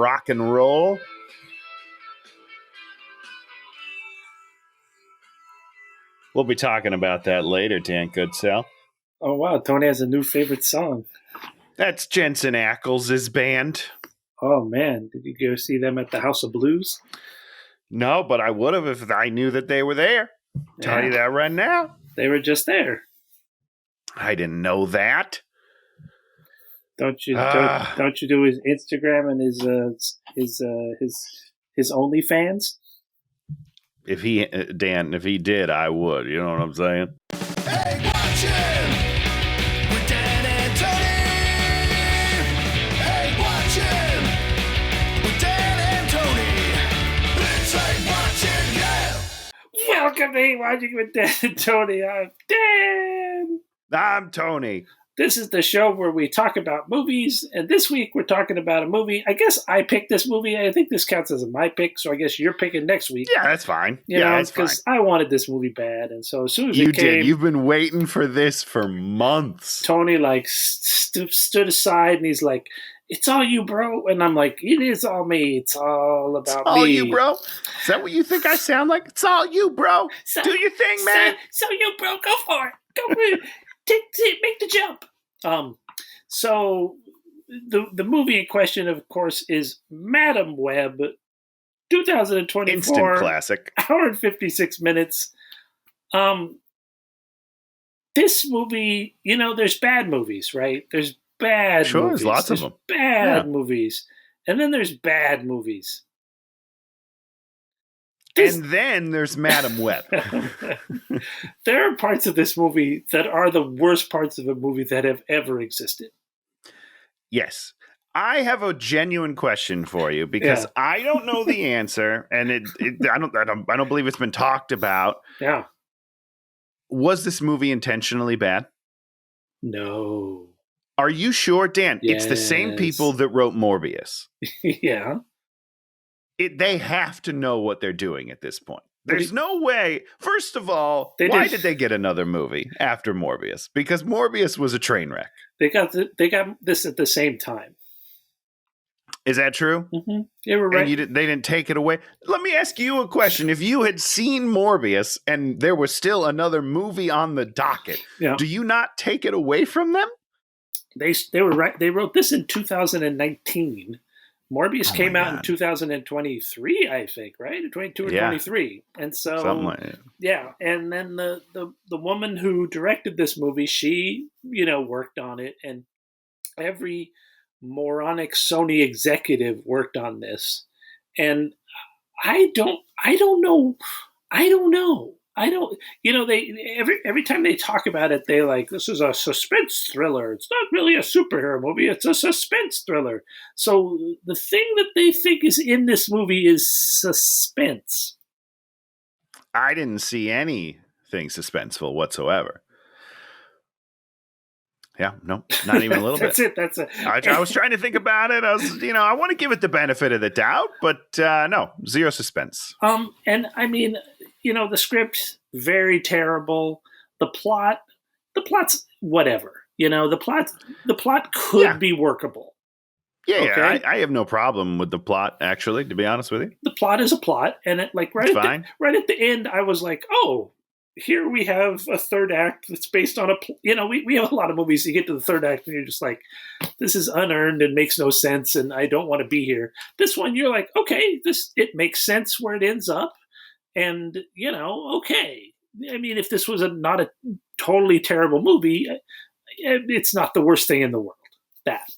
rock and roll. We'll be talking about that later, Dan Goodsell. Oh, wow. Tony has a new favorite song. That's Jensen Ackles' band. Oh, man. Did you go see them at the House of Blues? No, but I would have if I knew that they were there. Tell you that right now. They were just there. I didn't know that. Don't you do his Instagram and his OnlyFans? If he did, I would. You know what I'm saying? Hey, watch him with Dan and Tony. Hey, watch him with Dan and Tony. It's like watching, yeah. Welcome to Watching with Dan and Tony. I'm Dan. I'm Tony. This is the show where we talk about movies, and this week we're talking about a movie. I guess I picked this movie. I think this counts as my pick, so I guess you're picking next week. Yeah, that's fine. That's because I wanted this movie bad, and so as soon as you it came, did. You've been waiting for this for months. Tony stood aside, and he's like, "It's all you, bro," and I'm like, "It is all me. It's all about me." All you, bro. Is that what you think I sound like? It's all you, bro. Do your thing, man. So you, bro, go for it. Go for it. Make the jump. So the movie in question, of course, is Madam Web, 2024. Instant classic. Hour and 56 minutes. This movie, there's bad movies, right? There's bad sure, movies. There's lots of them. Bad movies. And then there's bad movies. And then there's Madam Web. There are parts of this movie that are the worst parts of a movie that have ever existed. Yes. I have a genuine question for you because I don't know the answer, and I don't believe it's been talked about. Yeah. Was this movie intentionally bad? No. Are you sure, Dan? Yes. It's the same people that wrote Morbius. Yeah. They have to know what they're doing at this point. There's no way. First of all, why did they get another movie after Morbius? Because Morbius was a train wreck. They got this at the same time. Is that true? Mm-hmm. You were right. And they didn't take it away. Let me ask you a question. If you had seen Morbius and there was still another movie on the docket, do you not take it away from them? They were right. They wrote this in 2019. Morbius came out in 2023, I think, right? 22 or 23. And so, something like that. Yeah. And then the woman who directed this movie, she, worked on it. And every moronic Sony executive worked on this. And I don't know. Every time they talk about it, they like, this is a suspense thriller. It's not really a superhero movie. It's a suspense thriller. So the thing that they think is in this movie is suspense. I didn't see anything suspenseful whatsoever. Yeah, no, not even a little bit. That's it. I was trying to think about it. I was, I want to give it the benefit of the doubt, but no, zero suspense. And I mean, the script, very terrible. The plot's whatever. The plot could be workable. Yeah, okay? I have no problem with the plot, actually, to be honest with you. The plot is a plot, and it right at the end, I was like, oh, here we have a third act that's based on we have a lot of movies. You get to the third act and you're just like, this is unearned and makes no sense, and I don't want to be here. This one, you're like, okay, it makes sense where it ends up, and okay. I mean, if this was not a totally terrible movie, it's not the worst thing in the world. That.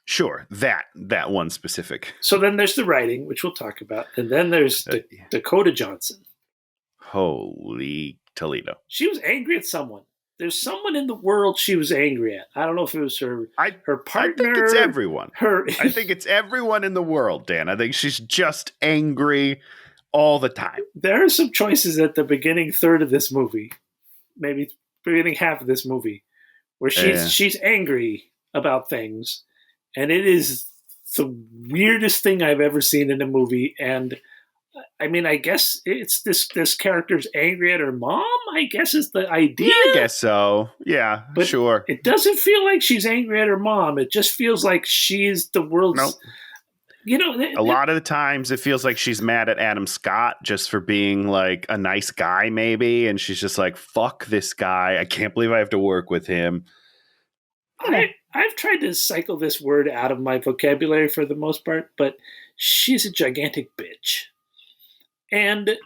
Sure, that one specific. So then there's the writing, which we'll talk about, and then there's Dakota Johnson. Holy Toledo. She was angry at someone. There's someone in the world she was angry at. I don't know if it was her partner. I think it's everyone. I think it's everyone in the world, Dan. I think she's just angry all the time. There are some choices at the beginning third of this movie, maybe beginning half of this movie, where she's angry about things, and it is the weirdest thing I've ever seen in a movie. And I mean, I guess it's this character's angry at her mom, I guess is the idea. Yeah, I guess so. Yeah, but sure. It doesn't feel like she's angry at her mom. It just feels like she's the world's... Nope. A lot of the times it feels like she's mad at Adam Scott just for being like a nice guy, maybe. And she's just like, fuck this guy. I can't believe I have to work with him. I've tried to cycle this word out of my vocabulary for the most part, but she's a gigantic bitch. And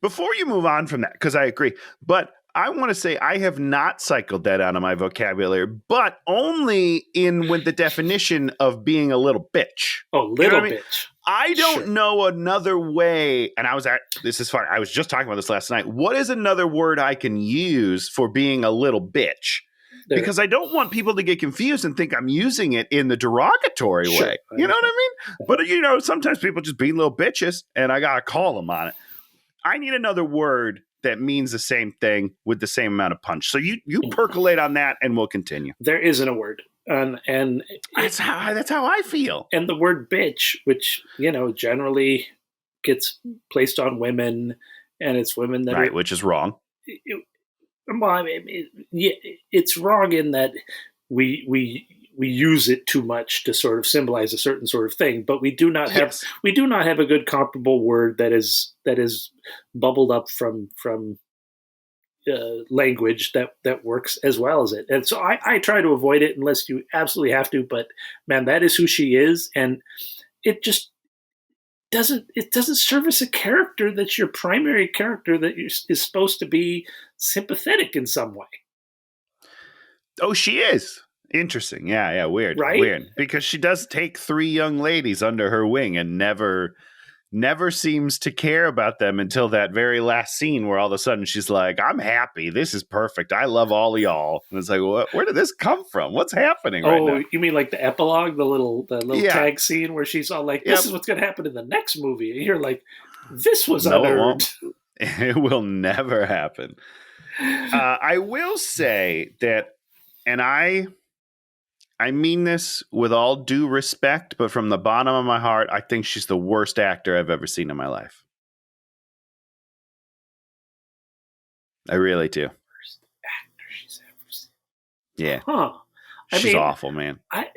before you move on from that, because I agree, but I want to say I have not cycled that out of my vocabulary, but only with the definition of being a little bitch. Oh, little bitch. I don't know another way. And this is fun. I was just talking about this last night. What is another word I can use for being a little bitch? Because I don't want people to get confused and think I'm using it in the derogatory way. You know what I mean? But, sometimes people just be little bitches and I got to call them on it. I need another word that means the same thing with the same amount of punch. So you percolate on that and we'll continue. There isn't a word. And that's how I feel. And the word bitch, which, generally gets placed on women, and it's women that which is wrong. It's wrong in that we use it too much to sort of symbolize a certain sort of thing, but we do not have a good comparable word that is bubbled up from language that works as well as it. And so I try to avoid it unless you absolutely have to, but man, that is who she is. And it just doesn't service a character that's your primary character that is supposed to be sympathetic in some way. Oh, she is. Interesting. Yeah. Weird. Right? Weird. Because she does take 3 young ladies under her wing and never seems to care about them until that very last scene where all of a sudden she's like, I'm happy. This is perfect. I love all of y'all. And it's like, where did this come from? What's happening right now? Oh, you mean like the epilogue, the little tag scene where she's all like, this is what's going to happen in the next movie. And you're like, this was unearned. It will never happen. I will say that, and I mean this with all due respect, but from the bottom of my heart, I think she's the worst actor I've ever seen in my life. I really do. Worst actor she's ever seen. Yeah. Huh. She's awful, man. I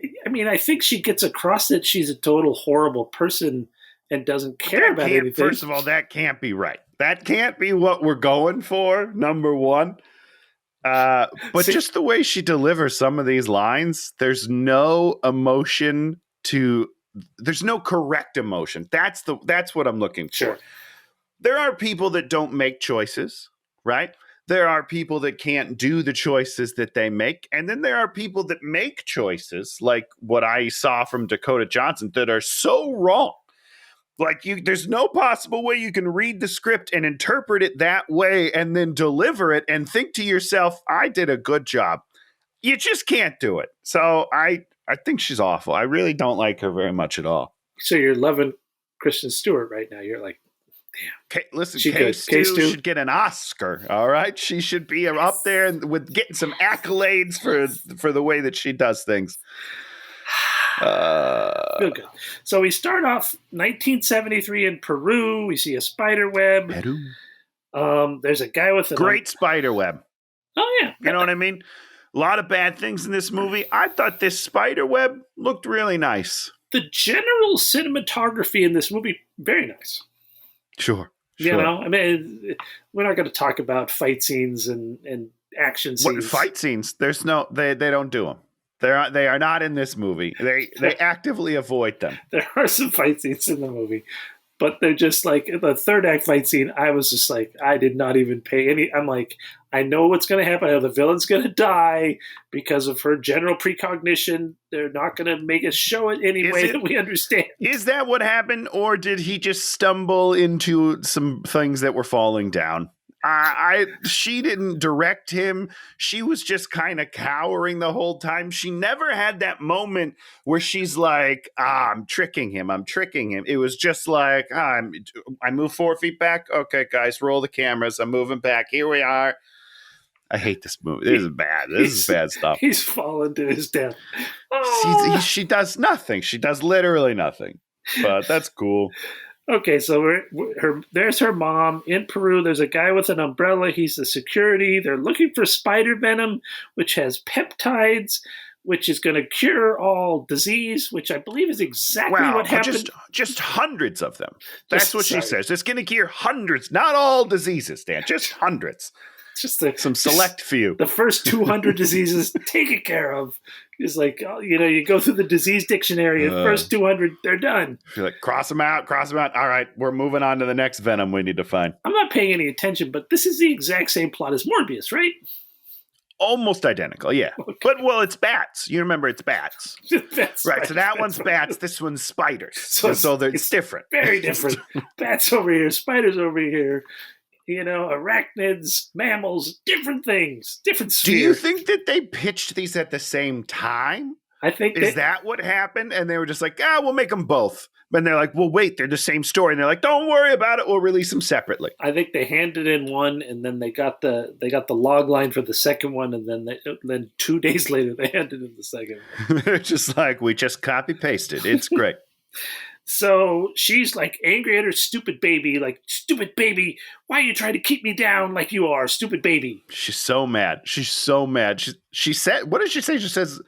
think she gets across that she's a total horrible person and doesn't care about anything. First of all, that can't be right. That can't be what we're going for, number one. But just the way she delivers some of these lines, there's no emotion there's no correct emotion. That's what I'm looking for. Sure. There are people that don't make choices, right? There are people that can't do the choices that they make. And then there are people that make choices like what I saw from Dakota Johnson that are so wrong. Like there's no possible way you can read the script and interpret it that way and then deliver it and think to yourself, I did a good job. You just can't do it. So I think she's awful. I really don't like her very much at all. So you're loving Kristen Stewart right now. You're like, damn. Listen, Kay Stu should get an Oscar, all right? She should be up there with getting some accolades for the way that she does things. Good. So we start off 1973 in Peru. We see a spider web. Peru. There's a guy with a great spider web. Oh yeah, you know what I mean. A lot of bad things in this movie. I thought this spider web looked really nice. The general cinematography in this movie, very nice. Sure. You know, I mean, we're not going to talk about fight scenes and action scenes. What, fight scenes? There's no. They don't do them. They are not in this movie. They actively avoid them. There are some fight scenes in the movie, but they're just like the third act fight scene. I was just like, I did not even pay any. I'm like, I know what's going to happen. I know the villain's going to die because of her general precognition. They're not going to make us show it any way that we understand. Is that what happened, or did he just stumble into some things that were falling down? She didn't direct him. She was just kind of cowering the whole time. She never had that moment where she's like, I'm tricking him. It was just like, I move 4 feet back. Okay, guys, roll the cameras. I'm moving back. Here we are. I hate this movie. This is bad. This is bad stuff. He's fallen to his death. She does nothing. She does literally nothing. But that's cool. Okay, so there's her mom in Peru. There's a guy with an umbrella. He's the security. They're looking for spider venom, which has peptides. which is going to cure all disease, which I believe is exactly what happened. Just hundreds of them. That's what she says. It's going to cure hundreds, not all diseases, Dan, just hundreds. Just some select few. The first 200 diseases taken care of. It's like, you go through the disease dictionary, the first 200, they're done. You're like, cross them out. All right, we're moving on to the next venom we need to find. I'm not paying any attention, but this is the exact same plot as Morbius, right? Almost identical, yeah. Okay. But, it's bats. You remember it's bats. Right, so that one's bats, this one's spiders. So it's different. Very different. Bats over here, spiders over here. Arachnids, mammals, different things, different sphere. Do you think that they pitched these at the same time? I think Is that what happened? And they were just like, we'll make them both. But they're like, well, wait, they're the same story. And they're like, don't worry about it. We'll release them separately. I think they handed in one, and then they got the log line for the second one, and then 2 days later they handed in the second one. They're just like, we just copy pasted. It's great. So she's like angry at her stupid baby, like, stupid baby, why are you trying to keep me down like you are, stupid baby? She's so mad. She said, what did she say? She says,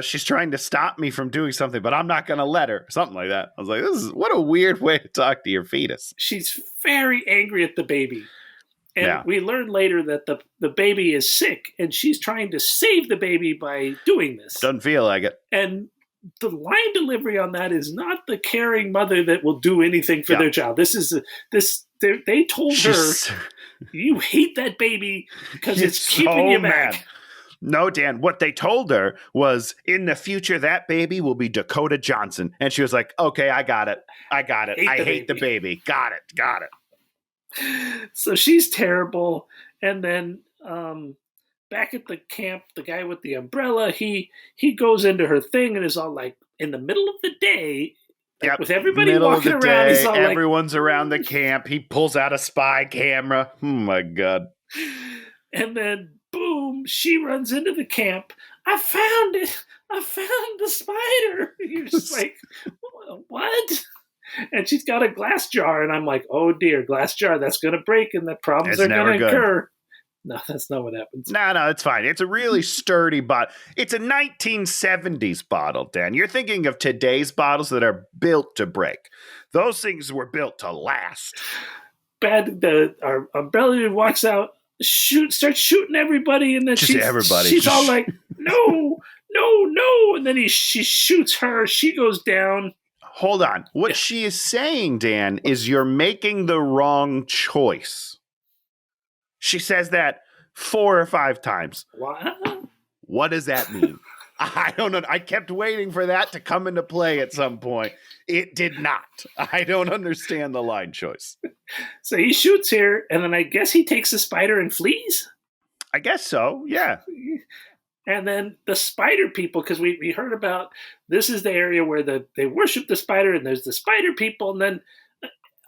she's trying to stop me from doing something, but I'm not going to let her. Something like that. I was like, what a weird way to talk to your fetus. She's very angry at the baby. And we learn later that the baby is sick, and she's trying to save the baby by doing this. Doesn't feel like it. And the line delivery on that is not the caring mother that will do anything for their child. They told her, you hate that baby because it's keeping you back. Mad. No, Dan, what they told her was, in the future, that baby will be Dakota Johnson. And she was like, okay, I got it. I hate the baby. Got it. So she's terrible. And then back at the camp, the guy with the umbrella, he goes into her thing and is all like, in the middle of the day, with everybody walking around, he's all everyone's around the camp. He pulls out a spy camera. Oh my God. And then boom, she runs into the camp. I found it. I found the spider. You're just like, what? And she's got a glass jar, and I'm like, oh dear, glass jar, that's going to break, and the problems are going to occur. No, that's not what happens. No, it's fine. It's a really sturdy bottle. It's a 1970s bottle, Dan. You're thinking of today's bottles that are built to break. Those things were built to last. Our umbrella dude walks out, starts shooting everybody, and then she's all like, no, and then she shoots her. She goes down. Hold on. What she is saying, Dan, is you're making the wrong choice. She says that 4 or 5 times. What does that mean? I don't know. I kept waiting for that to come into play at some point. It did not. I don't understand the line choice. So he shoots her, and then I guess he takes the spider and flees? I guess so, yeah. And then the spider people, because we heard about, this is the area where they worship the spider, and there's the spider people, and then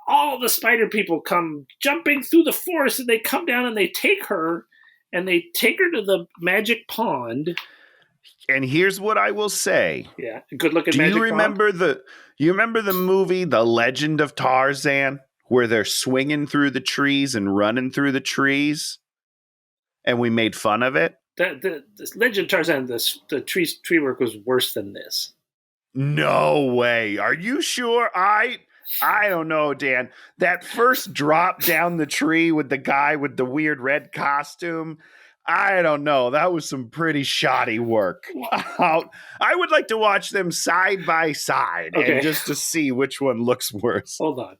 all the spider people come jumping through the forest, and they come down and they take her to the magic pond. And here's what I will say. Yeah, good looking magic pond. You remember the movie The Legend of Tarzan, where they're swinging through the trees and running through the trees, and we made fun of it? The Legend of Tarzan, the tree work was worse than this. No way. Are you sure? I don't know, Dan. That first drop down the tree with the guy with the weird red costume, I don't know. That was some pretty shoddy work. I would like to watch them side by side, and just to see which one looks worse. Hold on.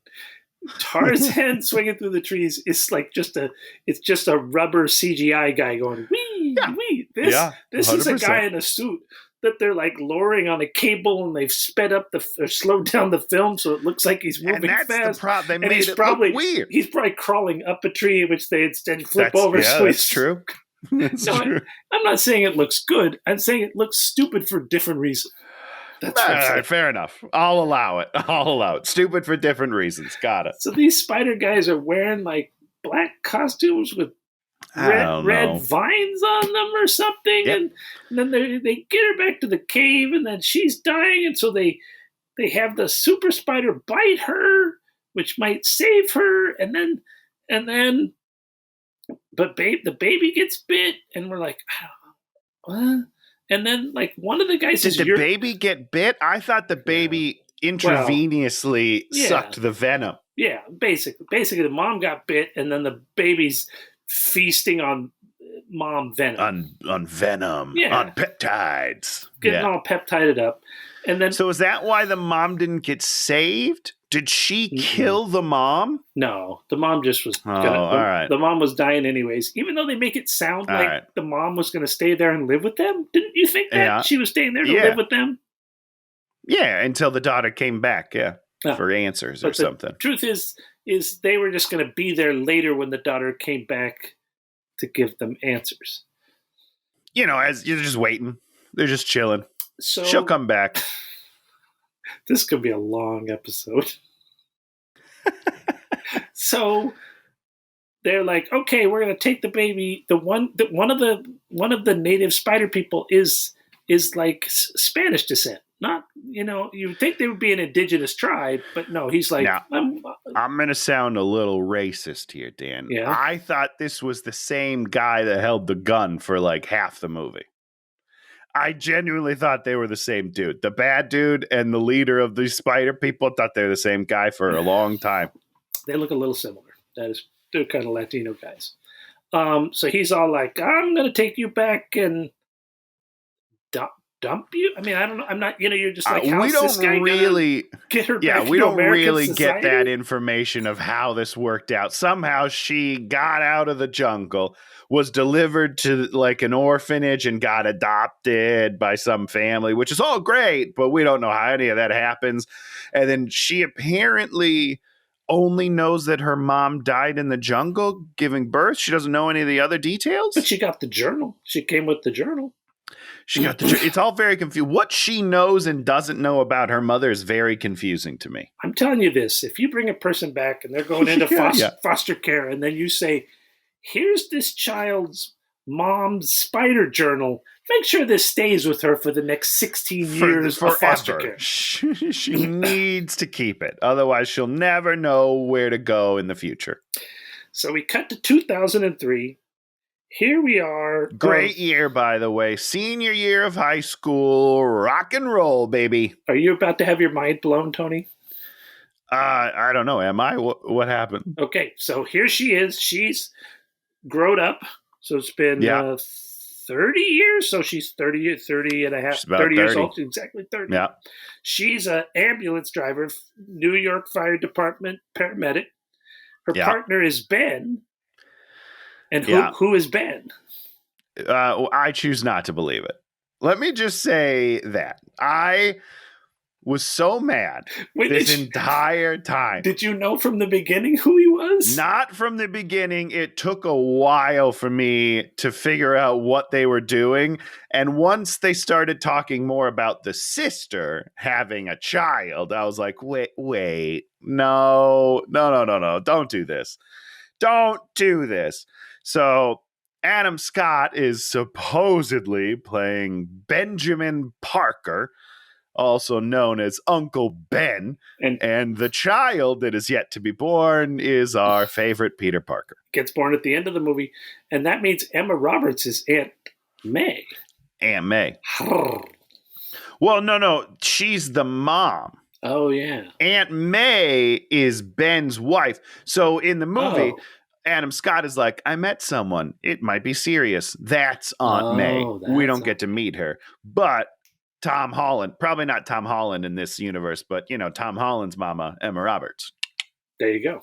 Tarzan swinging through the trees is like just a rubber CGI guy going wee wee. This is a guy in a suit that they're like lowering on a cable, and they've slowed down the film so it looks like he's moving fast. The problem. They made it look weird. He's probably crawling up a tree, which they instead flip over. Yeah, that's true. I'm not saying it looks good. I'm saying it looks stupid for different reasons. That's fair enough. I'll allow it. Stupid for different reasons. Got it. So these spider guys are wearing like black costumes with red vines on them or something. Yep. And then they get her back to the cave, and then she's dying. And so they have the super spider bite her, which might save her. And then the baby gets bit, and we're like, what? And then, like, one of the guys Did the baby get bit? I thought the baby intravenously sucked the venom. Yeah, basically, the mom got bit, and then the baby's feasting on mom venom. On venom. Yeah. On peptides. Getting all peptided up. And then, so is that why the mom didn't get saved? Did she kill the mom? No, the mom just was the mom was dying anyways. Even though they make it sound like the mom was going to stay there and live with them. Didn't you think that she was staying there to live with them? Yeah, until the daughter came back, for answers or something. The truth is they were just going to be there later when the daughter came back to give them answers. As you're just waiting. They're just chilling. So she'll come back. This could be a long episode. So they're like, okay, we're going to take the baby. One of the native spider people is like Spanish descent. Not, you think they would be an indigenous tribe, but no, he's like, now, I'm going to sound a little racist here, Dan. Yeah. I thought this was the same guy that held the gun for like half the movie. I genuinely thought they were the same dude. The bad dude and the leader of the spider people thought they were the same guy for a long time. They look a little similar. They're kind of Latino guys. So he's all like, I'm going to take you back and dump you? I mean, I don't know. I'm not, you're just like, how's this guy really get her back we to don't American really society? Get that information of how this worked out. Somehow she got out of the jungle, was delivered to like an orphanage and got adopted by some family, which is all great, but we don't know how any of that happens. And then she apparently only knows that her mom died in the jungle giving birth. She doesn't know any of the other details. But she got the journal. She came with the journal. She got it's all very confusing. What she knows and doesn't know about her mother is very confusing to me. I'm telling you this. If you bring a person back and they're going into foster care and then you say, here's this child's mom's spider journal, make sure this stays with her for the next 16 years of foster care. She needs to keep it. Otherwise, she'll never know where to go in the future. So we cut to 2003. Here we are. Great year, by the way. Senior year of high school. Rock and roll, baby. Are you about to have your mind blown, Tony? I don't know. Am I? What happened? Okay, so here she is. She's grown up. So it's been 30 years. So she's 30 and a half, 30 years old. Exactly 30. Yeah. She's an ambulance driver, New York Fire Department paramedic. Her partner is Ben. And who is Ben? I choose not to believe it. Let me just say that. I was so mad this entire time. Did you know from the beginning who he was? Not from the beginning. It took a while for me to figure out what they were doing. And once they started talking more about the sister having a child, I was like, wait, no. Don't do this. Don't do this. So Adam Scott is supposedly playing Benjamin Parker, also known as Uncle Ben, and the child that is yet to be born is our favorite Peter Parker. Gets born at the end of the movie, and that means Emma Roberts is Aunt May. Aunt May. Well, no, she's the mom. Oh, yeah. Aunt May is Ben's wife. So in the movie... Adam Scott is like, I met someone. It might be serious. That's Aunt May. We don't get to meet her. But Tom Holland, probably not Tom Holland in this universe, but, Tom Holland's mama, Emma Roberts. There you go.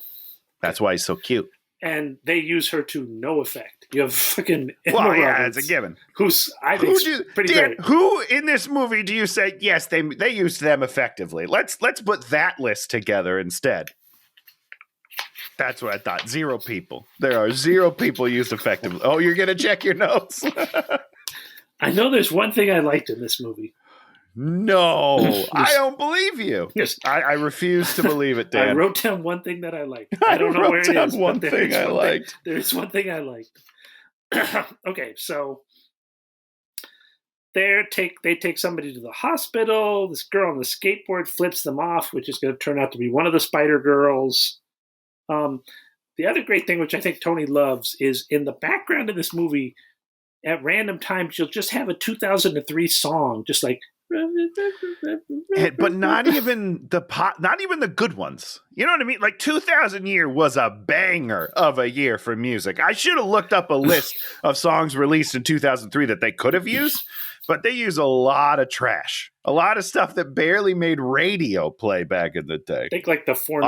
That's why he's so cute. And they use her to no effect. You have fucking Emma Roberts. It's a given. Who's, I think, pretty great. Who in this movie do you say, yes, they used them effectively? Let's put that list together instead. That's what I thought. 0 people. There are 0 people used effectively. Oh, you're going to check your notes? I know there's one thing I liked in this movie. No, I don't believe you. Yes. I refuse to believe it, Dan. I wrote down one thing that I liked. I don't know where it is. One thing I liked. There's one thing I liked. Okay, so they take somebody to the hospital. This girl on the skateboard flips them off, which is going to turn out to be one of the Spider Girls. The other great thing, which I think Tony loves, is in the background of this movie, at random times you'll just have a 2003 song, just like. But not even the good ones. You know what I mean? Like 2000 year was a banger of a year for music. I should have looked up a list of songs released in 2003 that they could have used, but they use a lot of trash. A lot of stuff that barely made radio play back in the day. I think like the Four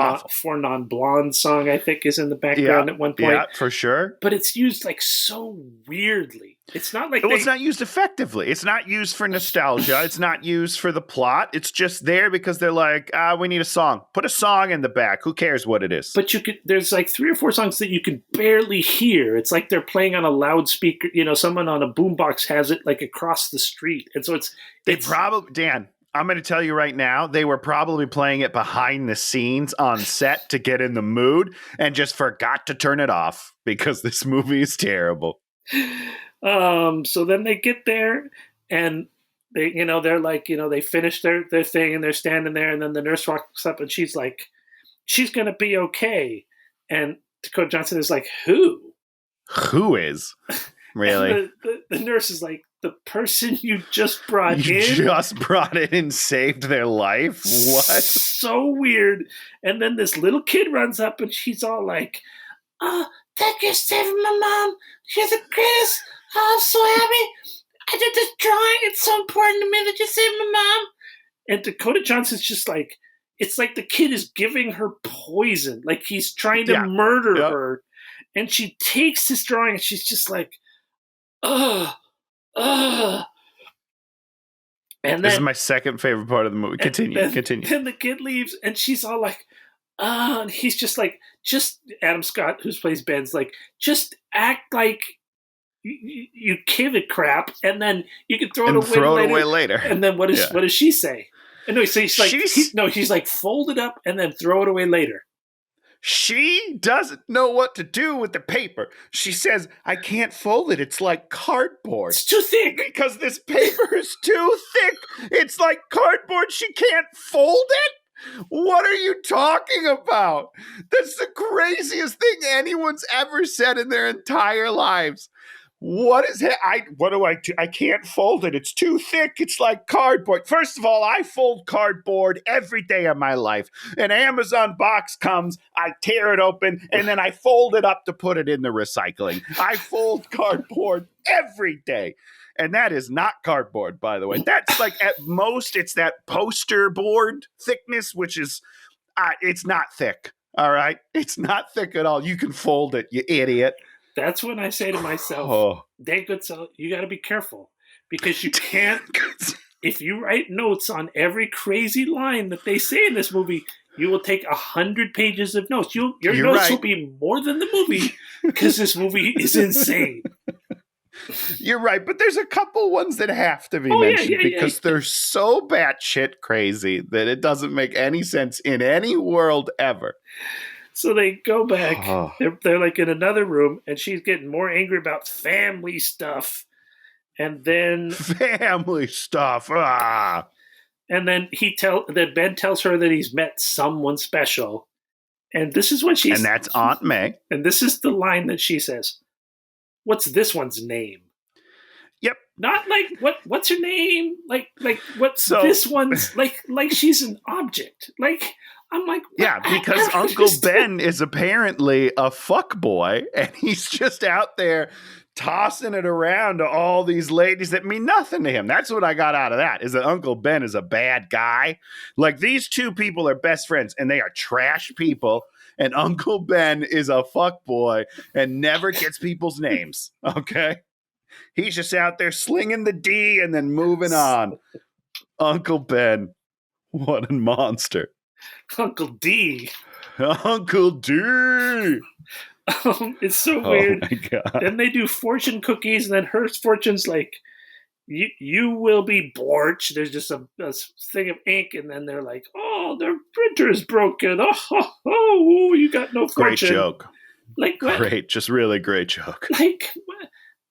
Non-Blonde song, I think, is in the background at one point. Yeah, for sure. But it's used like so weirdly. It's not like it's not used effectively. It's not used for nostalgia. It's not used for the plot. It's just there because they're like, we need a song. Put a song in the back. Who cares what it is? But there's like 3 or 4 songs that you can barely hear. It's like they're playing on a loudspeaker. You know, someone on a boombox has it like across the street. And so it's probably, Dan, I'm going to tell you right now, they were probably playing it behind the scenes on set to get in the mood and just forgot to turn it off because this movie is terrible. So then they get there and they're like, they finish their thing and they're standing there, and then the nurse walks up and she's like, she's going to be okay. And Dakota Johnson is like, who is? Really? The nurse is like, the person you just brought in and saved their life? What? So weird. And then this little kid runs up and she's all like, thank you for saving my mom. You're the greatest. Oh, I'm so happy. I did this drawing. It's so important to me that you saved my mom. And Dakota Johnson's just like, it's like the kid is giving her poison. Like he's trying to murder her. And she takes this drawing and she's just like, ugh. And this is my second favorite part of the movie. Continue. Then the kid leaves and she's all like, and he's just like, Adam Scott, who plays Ben's like, just act like you give a crap, and then you can throw it away later. And then what does she say? And no, she's like, fold it up and then throw it away later. She doesn't know what to do with the paper. She says, I can't fold it. It's like cardboard. It's too thick. Because this paper is too thick. It's like cardboard. She can't fold it? What are you talking about? That's the craziest thing anyone's ever said in their entire lives. What do I do? I can't fold it. It's too thick. It's like cardboard. First of all, I fold cardboard every day of my life. An Amazon box comes, I tear it open, and then I fold it up to put it in the recycling. I fold cardboard every day. And that is not cardboard, by the way. That's like, at most, it's that poster board thickness, which is, it's not thick. All right? It's not thick at all. You can fold it, you idiot. That's when I say to myself, Dan Goodsell, you got to be careful, because you can't, if you write notes on every crazy line that they say in this movie, you will take 100 pages of notes. Your notes will be more than the movie, because this movie is insane. You're right, but there's a couple ones that have to be mentioned because they're so batshit crazy that it doesn't make any sense in any world ever. So they go back. They're like in another room, and she's getting more angry about family stuff. And then family stuff. And then Ben tells her that he's met someone special. And this is what and that's Aunt May. And this is the line that she says. What's this one's name? Yep. Not like what's her name? Like what's this one's like she's an object. Like I'm like, yeah, because Uncle Ben is apparently a fuck boy, and he's just out there tossing it around to all these ladies that mean nothing to him. That's what I got out of that, is that Uncle Ben is a bad guy. Like, these two people are best friends, and they are trash people, and Uncle Ben is a fuck boy and never gets people's names, okay? He's just out there slinging the D and then moving on. Uncle Ben, what a monster. Uncle D. Uncle D. It's so weird. Oh my God. Then they do fortune cookies, and then her fortune's like, you will be Borch. There's just a thing of ink, and then they're like, oh, their printer is broken. Oh, you got no fortune. Great joke. Like, what? Great, just really great joke. Like,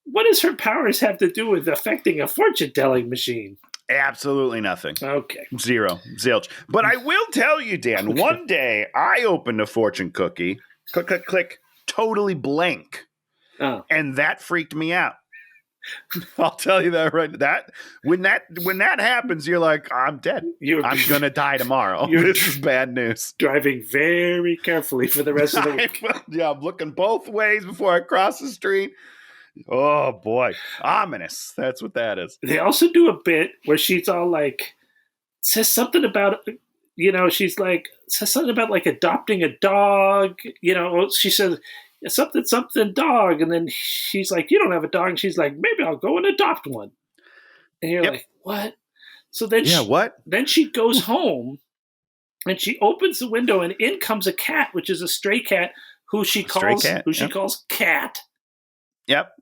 what does her powers have to do with affecting a fortune-telling machine? Absolutely nothing. Okay. Zero. Zilch. But I will tell you, Dan, Okay. One day I opened a fortune cookie, click, click, click, totally blank. Oh. And that freaked me out. I'll tell you that right. When that happens, you're like, I'm dead. I'm gonna die tomorrow. This is bad news. Driving very carefully for the rest of the week. Yeah, I'm looking both ways before I cross the street. Oh boy, ominous. That's what that is. They also do a bit where she's all like, says something about, she's like, says something about like adopting a dog. She says something dog, and then she's like, you don't have a dog, and she's like, maybe I'll go and adopt one. And you're like, what? So then what? Then she goes home, and she opens the window, and in comes a cat, which is a stray cat who she calls Cat. Yep.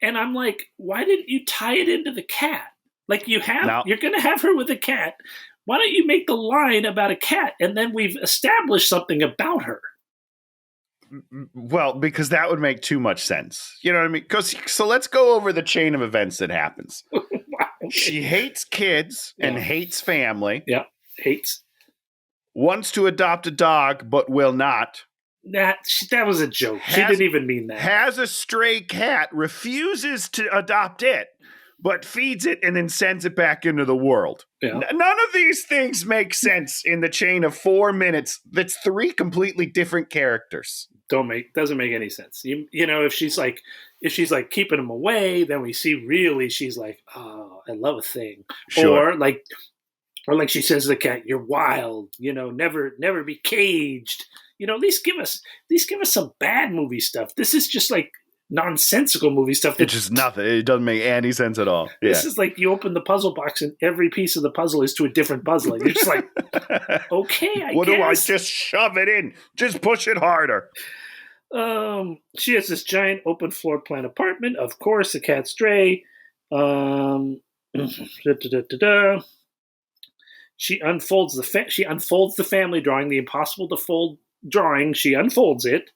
And I'm like, why didn't you tie it into the cat? Like you're going to have her with a cat. Why don't you make the line about a cat, and then we've established something about her? Well, because that would make too much sense. You know what I mean? So let's go over the chain of events that happens. Wow, okay. She hates kids and hates family. Yeah, hates. Wants to adopt a dog, but will not. That was a joke. She didn't even mean that. Has a stray cat, refuses to adopt it, but feeds it and then sends it back into the world. Yeah. None of these things make sense in the chain of 4 minutes. That's 3 completely different characters. Doesn't make any sense. If she's like keeping him away, then we see really she's like, oh, I love a thing. Sure. Or like she says to the cat, you're wild, never be caged. At least give us some bad movie stuff. This is just like nonsensical movie stuff. It's just nothing. It doesn't make any sense at all. This is like you open the puzzle box and every piece of the puzzle is to a different puzzle. And you're just like, okay, I guess. Do I just shove it in? Just push it harder. She has this giant open floor plan apartment. Of course, the cat's stray. She unfolds the family drawing, the impossible to fold drawing. She unfolds it.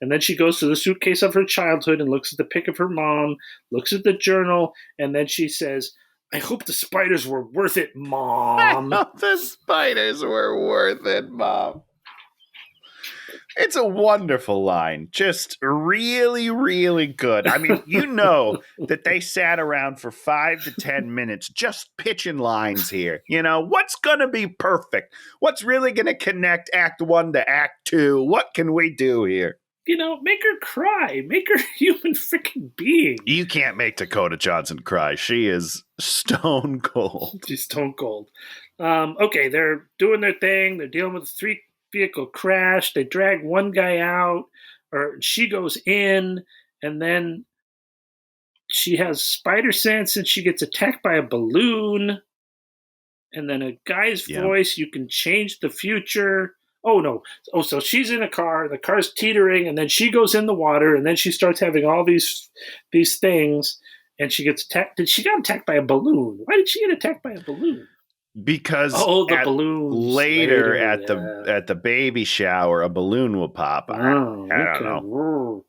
And then she goes to the suitcase of her childhood and looks at the pic of her mom, looks at the journal, and then she says, I hope the spiders were worth it, Mom. I hope the spiders were worth it, Mom. It's a wonderful line. Just really, really good. I mean, that they sat around for 5 to 10 minutes just pitching lines here. What's going to be perfect? What's really going to connect Act 1 to Act 2? What can we do here? Make her cry. Make her a human freaking being. You can't make Dakota Johnson cry. She is stone cold. She's stone cold. Okay, they're doing their thing. They're dealing with a 3-vehicle crash. They drag one guy out, or she goes in, and then she has spider sense, and she gets attacked by a balloon. And then a guy's voice, you can change the future. Oh, no. Oh, so she's in a car. The car's teetering, and then she goes in the water, and then she starts having all these things, and she gets attacked. She got attacked by a balloon. Why did she get attacked by a balloon? Because the balloons. Later at the baby shower, a balloon will pop. I don't know.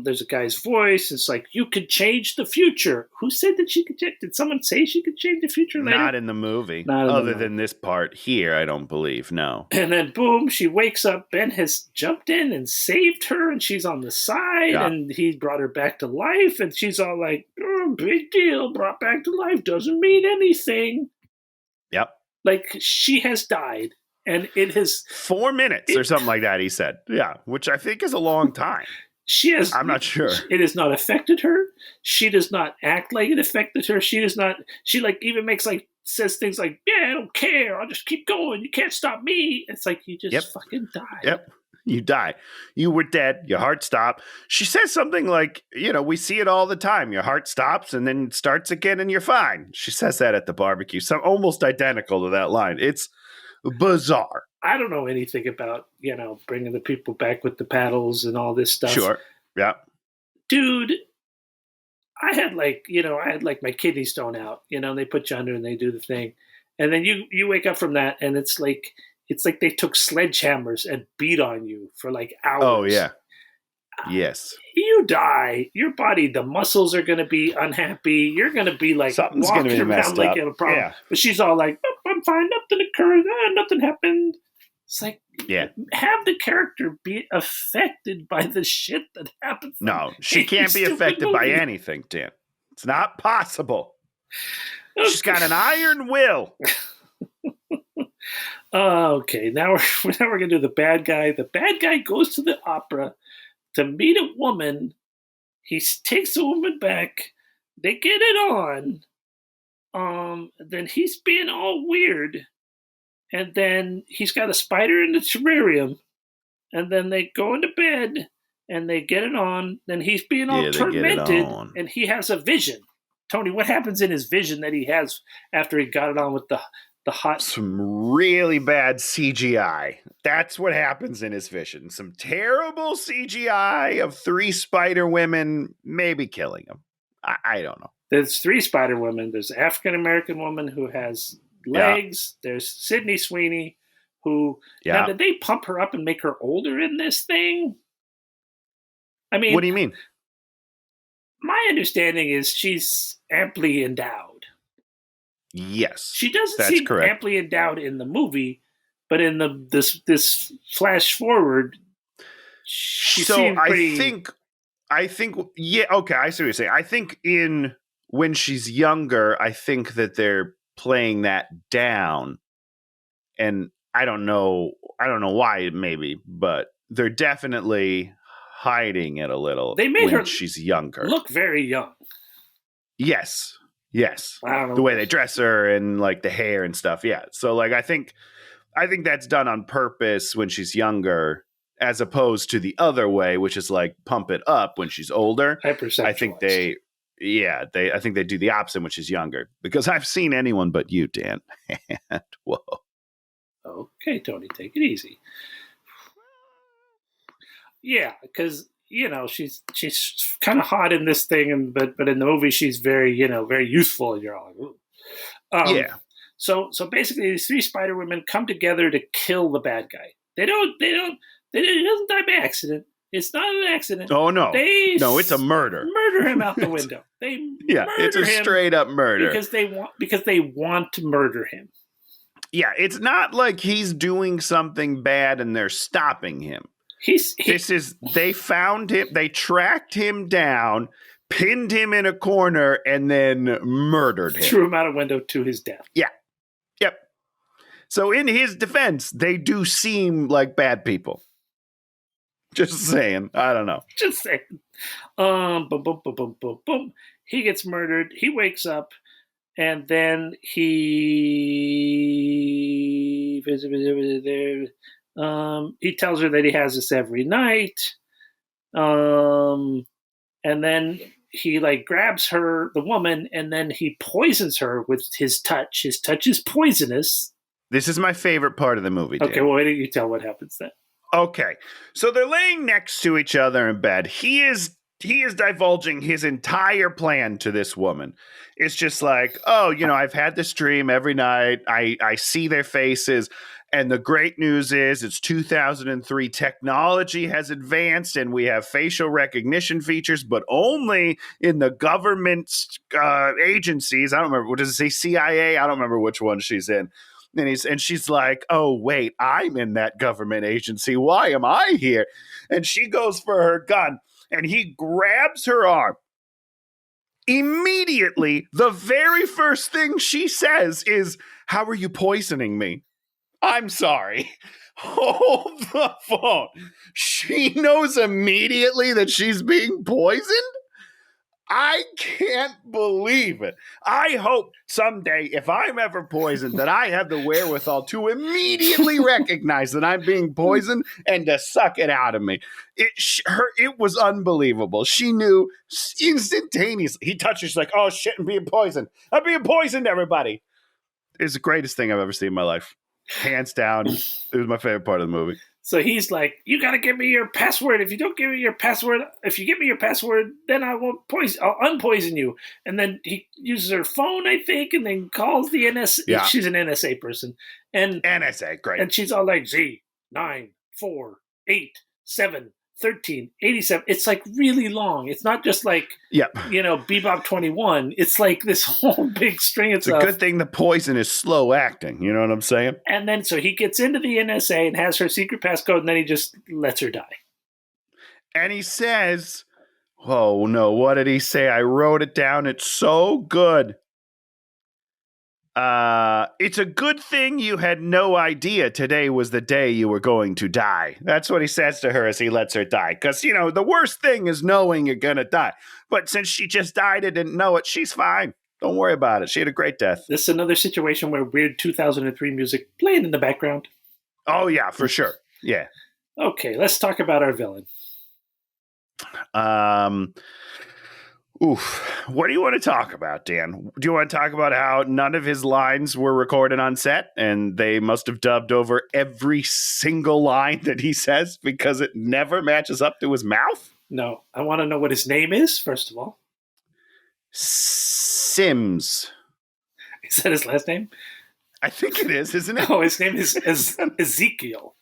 There's a guy's voice. It's like, you could change the future. Who said that she could change? Did someone say she could change the future later? Not in the movie. Other than this part here, I don't believe. No. And then boom, she wakes up. Ben has jumped in and saved her, and she's on the side, and he brought her back to life, and she's all like, oh, big deal, brought back to life, doesn't mean anything. Yep. Like, she has died, and it has 4 minutes or something like that, he said. Yeah, which I think is a long time. I'm not sure. It has not affected her. She does not act like it affected her. She does not. She even says things like, "Yeah, I don't care. I'll just keep going. You can't stop me." It's like you just fucking died. Yep, you die. You were dead. Your heart stopped. She says something like, we see it all the time. Your heart stops and then starts again, and you're fine. She says that at the barbecue. So almost identical to that line. It's bizarre. I don't know anything about, bringing the people back with the paddles and all this stuff. Sure. Yeah. Dude, I had my kidney stone out, they put you under and they do the thing. And then you wake up from that and it's like they took sledgehammers and beat on you for like hours. Oh, yeah. Yes. You die. Your body, the muscles are going to be unhappy. You're going to be like something's going to be messed like up. You have a problem. Yeah. But she's all like, oh, I'm fine. Nothing occurred. Nothing happened. It's like, have the character be affected by the shit that happens. No, she can't be affected by anything, Dan. It's not possible. She's got an iron will. Okay, now we're gonna do the bad guy. The bad guy goes to the opera to meet a woman. He takes the woman back. They get it on. Then he's being all weird, and then he's got a spider in the terrarium, and then they go into bed and they get it on. Then he's being all tormented, and he has a vision. Tony, what happens in his vision that he has after he got it on with the hot? Some really bad CGI. That's what happens in his vision. Some terrible CGI of 3 spider women maybe killing him. I don't know. There's 3 spider women. There's an African-American woman who has legs. Yeah. There's Sydney Sweeney who... Yeah. Now, did they pump her up and make her older in this thing? I mean... What do you mean? My understanding is she's amply endowed. Yes, she doesn't seem amply endowed in the movie, but in this flash forward, she seemed pretty... I think, yeah, okay, I see what you're saying. I think when she's younger, I think that they're playing that down, and I don't know why, maybe, but they're definitely hiding it a little. They made her she's younger look very young. Yes. I don't know. The way they dress her and like the hair and stuff. Yeah. So like I think that's done on purpose when she's younger, as opposed to the other way, which is like pump it up when she's older. I think they do the opposite when she's younger, because I've seen anyone but you, Dan. Whoa. Okay, Tony, take it easy. Yeah, because she's kind of hot in this thing, but in the movie she's very very youthful, and you're all like, ooh. Yeah. So basically, these 3 spider women come together to kill the bad guy. It doesn't die by accident. It's not an accident. Oh no, it's a murder. Murder him out the window. It's a straight up murder because they want to murder him. Yeah, it's not like he's doing something bad and they're stopping him. They found him, they tracked him down, pinned him in a corner, and then murdered him. Threw him out a window to his death. Yeah. Yep. So in his defense, they do seem like bad people. Just saying. I don't know. Just saying. Boom, boom, boom, boom, boom, boom. He gets murdered. He wakes up, and then he tells her that he has this every night. And then he grabs her, the woman, and then he poisons her with his touch. His touch is poisonous. This is my favorite part of the movie, Dan. Okay, well, why don't you tell what happens then? Okay. So they're laying next to each other in bed. He is divulging his entire plan to this woman. It's just like, I've had this dream every night. I see their faces. And the great news is it's 2003. Technology has advanced and we have facial recognition features, but only in the government agencies. I don't remember. What does it say? CIA? I don't remember which one she's in. And she's like, oh, wait, I'm in that government agency. Why am I here? And she goes for her gun and he grabs her arm. Immediately, the very first thing she says is, how are you poisoning me? I'm sorry. Hold the phone. She knows immediately that she's being poisoned? I can't believe it. I hope someday, if I'm ever poisoned, that I have the wherewithal to immediately recognize that I'm being poisoned and to suck it out of me. It was unbelievable. She knew instantaneously. He touched her. She's like, oh shit, I'm being poisoned. I'm being poisoned, everybody. It's the greatest thing I've ever seen in my life. Hands down. It was my favorite part of the movie. So he's like, you got to give me your password. If you don't give me your password, then I won't I'll unpoison you. And then he uses her phone, I think, and then calls the NSA. Yeah. She's an NSA person. And NSA, great. And she's all like, Z, 9, 4, 8, 7, 13, 87. It's really long. It's not just Bebop 21. It's this whole big string of stuff. It's a good thing the poison is slow acting. You know what I'm saying? And then so he gets into the NSA and has her secret passcode, and then he just lets her die. And he says, Oh, no. What did he say? I wrote it down. It's so good. It's a good thing you had no idea today was the day you were going to die. That's what he says to her as he lets her die. Because, the worst thing is knowing you're going to die. But since she just died and didn't know it, she's fine. Don't worry about it. She had a great death. This is another situation where weird 2003 music playing in the background. Oh, yeah, for sure. Yeah. Okay, let's talk about our villain. What do you want to talk about, Dan? Do you want to talk about how none of his lines were recorded on set and they must have dubbed over every single line that he says because it never matches up to his mouth? No, I want to know what his name is, first of all. Sims. Is that his last name? I think it is, isn't it? No, his name is Ezekiel.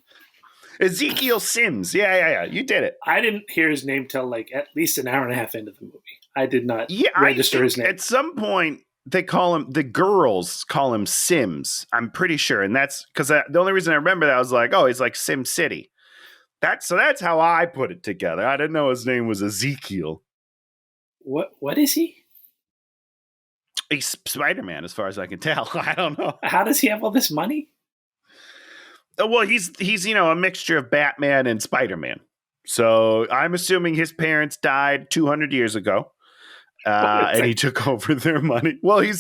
Ezekiel Sims. Yeah. You did it. I didn't hear his name till at least an hour and a half into the movie. I did not register his name. At some point, the girls call him Sims. I'm pretty sure. And that's because the only reason I remember that I was like, oh, he's like Sim City. That's how I put it together. I didn't know his name was Ezekiel. What is he? He's Spider-Man, as far as I can tell. I don't know. How does he have all this money? Well, he's a mixture of Batman and Spider-Man. So I'm assuming his parents died 200 years ago. And he took over their money. Well, he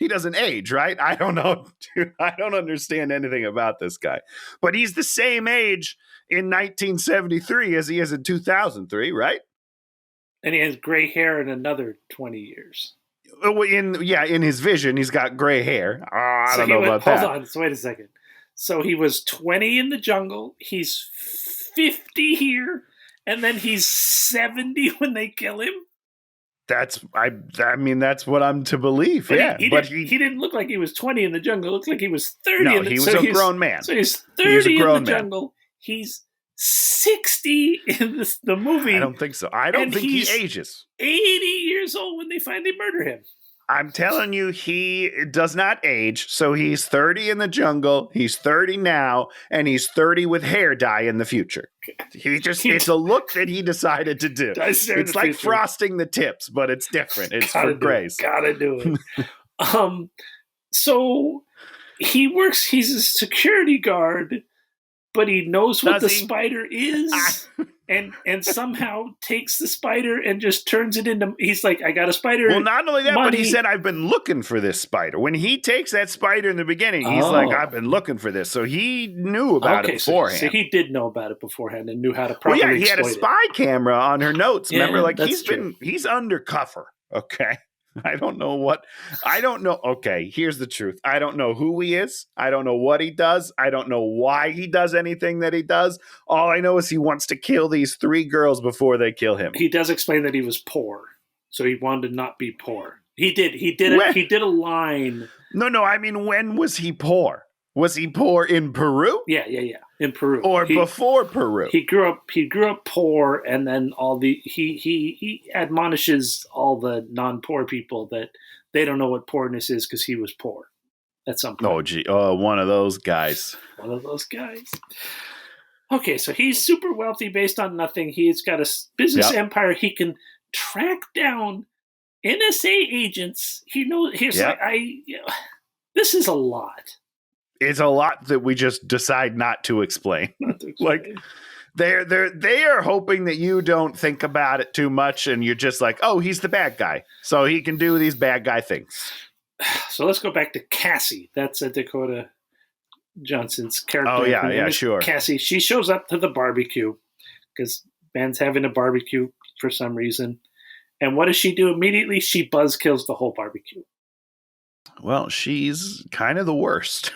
doesn't age, right? I don't know. Dude, I don't understand anything about this guy. But he's the same age in 1973 as he is in 2003, right? And he has gray hair in another 20 years. In his vision, he's got gray hair. I don't know about that. Hold on. So wait a second. So he was 20 in the jungle. He's 50 here. And then he's 70 when they kill him. That's what I'm to believe. But he didn't look like he was 20 in the jungle. It looked like he was 30. No, he was a grown man. So he's 30 in the jungle. He's 60 in the movie. I don't think so. I don't think he ages. 80 years old when they finally murder him. I'm telling you, he does not age. So he's 30 in the jungle. He's 30 now, and he's 30 with hair dye in the future. It's a look that he decided to do. It's like frosting the tips, but it's different. It's for grace. Gotta do it. So he's a security guard, but he knows what the spider is. And somehow takes the spider and just turns it into. He's like, I got a spider. Well, not only that, but he said, I've been looking for this spider. When he takes that spider in the beginning, he's like, I've been looking for this. So he knew about it beforehand. So he did know about it beforehand and knew how to properly he had a spy camera on her notes. Yeah, remember, he's undercover. Okay. I don't know. Okay, here's the truth. I don't know who he is. I don't know what he does. I don't know why he does anything that he does. All I know is he wants to kill these 3 girls before they kill him. He does explain that he was poor, so he wanted to not be poor. He did a line. No. I mean, when was he poor? Was he poor in Peru? Yeah. In Peru, or before Peru? He grew up poor, and then he admonishes all the non-poor people that they don't know what poorness is because he was poor at some point. Oh, gee, one of those guys. One of those guys. Okay, so he's super wealthy based on nothing. He's got a business empire. He can track down NSA agents. He knows. This is a lot. It's a lot that we just decide not to explain. Like they are hoping that you don't think about it too much, and you're just like, oh, he's the bad guy, so he can do these bad guy things. So let's go back to Cassie. That's a Dakota Johnson's character. Oh yeah, sure. Cassie. She shows up to the barbecue because Ben's having a barbecue for some reason, and what does she do immediately? She buzzkills the whole barbecue. Well, she's kind of the worst.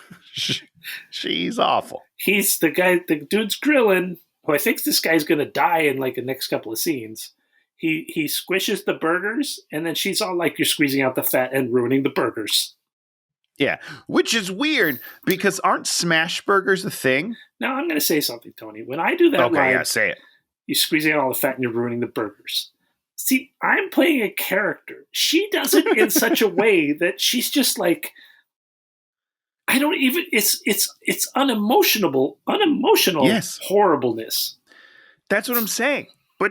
She's awful. He's the guy, the dude's grilling, who I think this guy's going to die in like the next couple of scenes. He squishes the burgers, and then she's all like, you're squeezing out the fat and ruining the burgers. Yeah, which is weird because aren't smash burgers a thing? Now, I'm going to say something, Tony. When I do that line, say it. You're squeezing out all the fat and you're ruining the burgers. See, I'm playing a character. She does it in such a way that she's just like, I don't even. It's unemotional yes. horribleness. That's what I'm saying.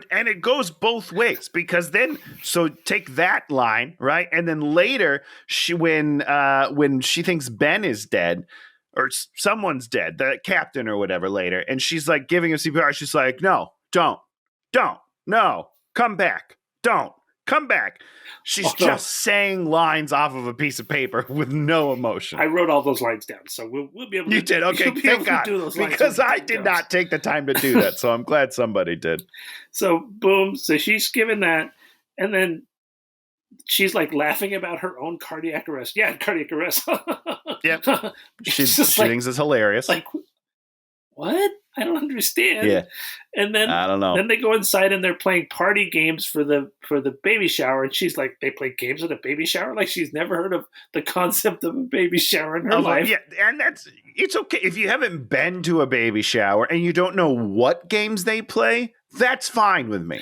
And it goes both ways, because then, so take that line, right? And then later, when she thinks Ben is dead, or someone's dead, the captain or whatever later, and she's like giving him CPR, she's like, no, don't, no, come back, don't, come back. She's just saying lines off of a piece of paper with no emotion. I wrote all those lines down, so we'll be able to. You did? Okay, thank God. Because I did not take the time to do that, so I'm glad somebody did. So, boom. So she's given that, and then she's like laughing about her own cardiac arrest. Yeah, cardiac arrest. Yep. She thinks it's hilarious. Like, what? I don't understand. Yeah. And then I don't know. Then they go inside and they're playing party games for the baby shower, and she's like, they play games at a baby shower? Like, she's never heard of the concept of a baby shower in her life. Yeah, and it's okay if you haven't been to a baby shower and you don't know what games they play. That's fine with me.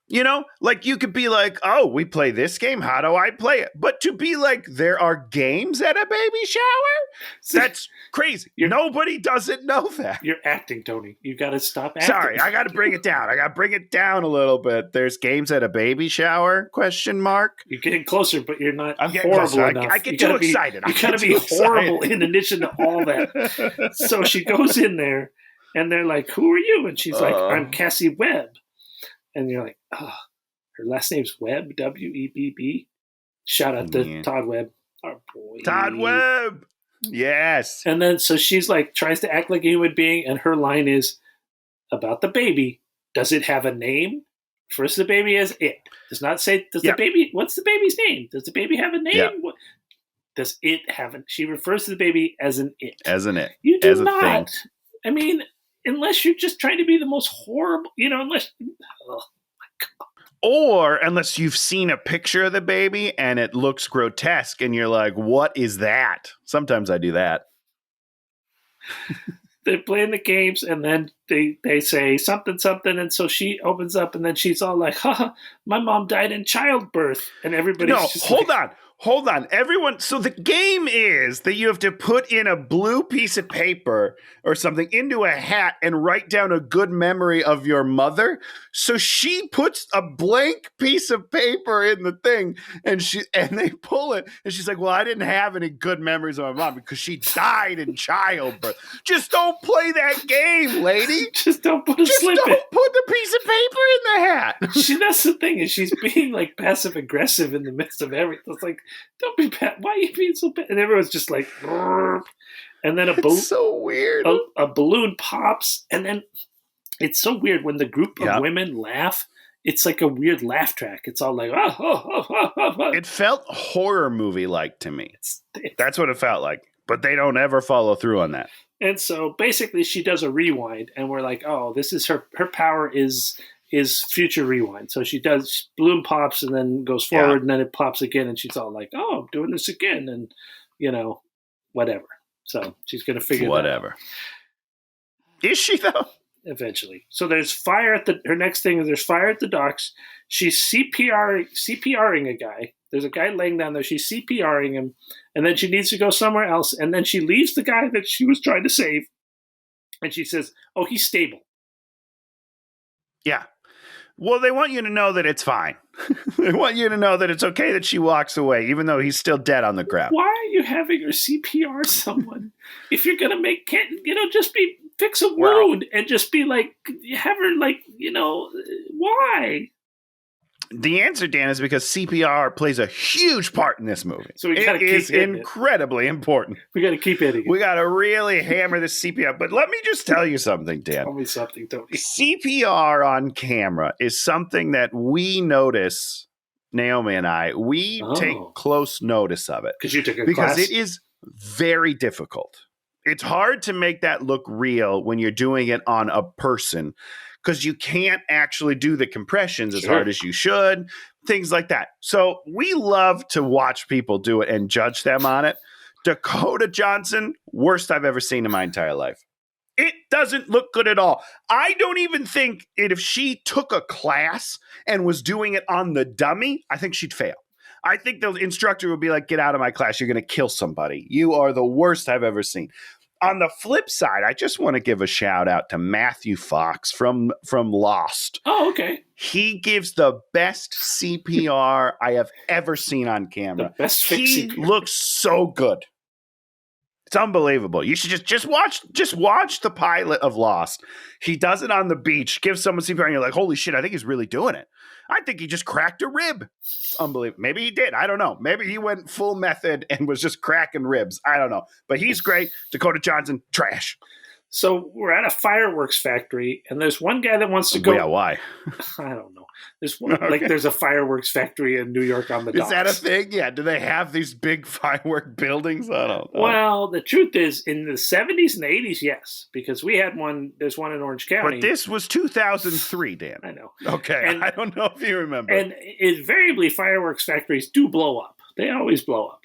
You know, like, you could be like, oh, we play this game. How do I play it? But to be like, there are games at a baby shower? That's crazy. Nobody doesn't know that. You're acting, Tony. You got to stop acting. Sorry, I got to bring it down. I got to bring it down a little bit. There's games at a baby shower? ? You're getting closer, but you're not horrible closer. enough. I get too excited. You got to be horrible in addition to all that. So she goes in there, and they're like, who are you? And she's like, I'm Cassie Webb. And you're like, oh, her last name's Webb, W-E-B-B. Shout out to Todd Webb. Our boy. Todd Webb. Yes. And then, so she's like, tries to act like a human being, and her line is about the baby. Does it have a name? First, the baby has it. Does not say, the baby, what's the baby's name? Does the baby have a name? Yeah. Does it have a, she refers to the baby as an it. As an it. You do as not. A thing. I mean, unless you're just trying to be the most horrible, unless, oh my God. Or unless you've seen a picture of the baby and it looks grotesque and you're like, what is that? Sometimes I do that. They're playing the games, and then they say something, and so she opens up, and then she's all like, haha, my mom died in childbirth. And everybody's just Hold on. Everyone, so the game is that you have to put in a blue piece of paper or something into a hat and write down a good memory of your mother. So she puts a blank piece of paper in the thing, and they pull it, and she's like, well, I didn't have any good memories of my mom because she died in childbirth. Just don't play that game, lady. Just don't put a slip in. Just don't put the piece of paper in the hat. That's the thing, is she's being like passive aggressive in the midst of everything. It's like, don't be bad. Why are you being so bad? And everyone's just like, brrr. And then so weird. A balloon pops, and then it's so weird when the group of women laugh. It's like a weird laugh track. It's all like, oh. It felt horror movie like to me. That's what it felt like. But they don't ever follow through on that. And so basically, she does a rewind, and we're like, oh, this is her power is future rewind. So she does, balloon pops and then goes forward, and then it pops again, and she's all like, oh, I'm doing this again, and whatever. So she's gonna figure whatever. That out. Is she though? Eventually. So there's fire at her next thing is there's fire at the docks. She's CPRing a guy. There's a guy laying down there. She's CPRing him, and then she needs to go somewhere else, and then she leaves the guy that she was trying to save, and she says, oh, he's stable. Yeah. Well, they want you to know that it's fine. They want you to know that it's okay that she walks away, even though he's still dead on the ground. Why are you having her CPR someone? If you're going to just fix a wound and just be like, have her like, why? The answer, Dan, is because CPR plays a huge part in this movie. So it is incredibly important. We got to keep hitting it. We got to really hammer this CPR. But let me just tell you something, Dan. Tell me something, Tony. CPR on camera is something that we notice, Naomi and I. We take close notice of it. Because you took a class? class? It is very difficult. It's hard to make that look real when you're doing it on a person, because you can't actually do the compressions as hard as you should, things like that. So we love to watch people do it and judge them on it. Dakota Johnson, worst I've ever seen in my entire life. It doesn't look good at all. I don't even think if she took a class and was doing it on the dummy, I think she'd fail. I think the instructor would be like, get out of my class. You're going to kill somebody. You are the worst I've ever seen. On the flip side, I just want to give a shout out to Matthew Fox from Lost. Oh, okay. He gives the best CPR I have ever seen on camera. The best He CPR. looks so good. It's unbelievable. You should just watch the pilot of Lost. He does it on the beach, gives someone CPR, and you're like, holy shit, I think he's really doing it. I think he just cracked a rib. It's unbelievable. Maybe he did. I don't know. Maybe he went full method and was just cracking ribs. I don't know. But he's great. Dakota Johnson, trash. So we're at a fireworks factory, and there's one guy that wants to go. Yeah, why? I don't know. There's one, like there's a fireworks factory in New York on the docks. Is that a thing? Yeah. Do they have these big firework buildings? I don't know. Well, the truth is, in the 70s and the 80s, yes, because we had one. There's one in Orange County. But this was 2003, Dan. I know. Okay, And, I don't know if you remember. And invariably, fireworks factories do blow up. They always blow up.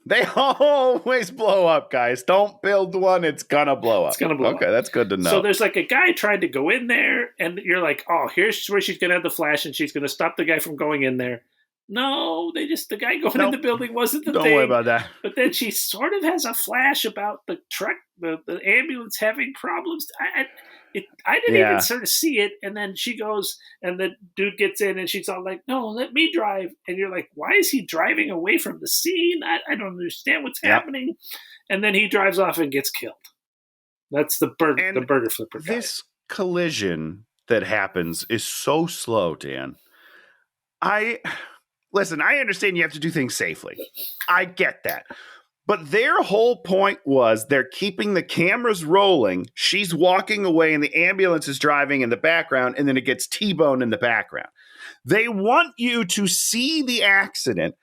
They always blow up, guys. Don't build one. It's going to blow up. It's going to blow up. Okay, that's good to know. So there's like a guy trying to go in there, and you're like, oh, here's where she's going to have the flash, and she's going to stop the guy from going in there. No, the guy going in the building wasn't the thing. Don't worry about that. But then she sort of has a flash about the truck, the ambulance having problems. I didn't even sort of see it. And then she goes, and the dude gets in, and she's all like, no, let me drive. And you're like, why is he driving away from the scene? I don't understand what's happening. And then he drives off and gets killed. That's the burger flipper guy. This collision that happens is so slow, Dan. Listen, I understand you have to do things safely. I get that. But their whole point was they're keeping the cameras rolling. She's walking away and the ambulance is driving in the background, and then it gets T-boned in the background. They want you to see the accident,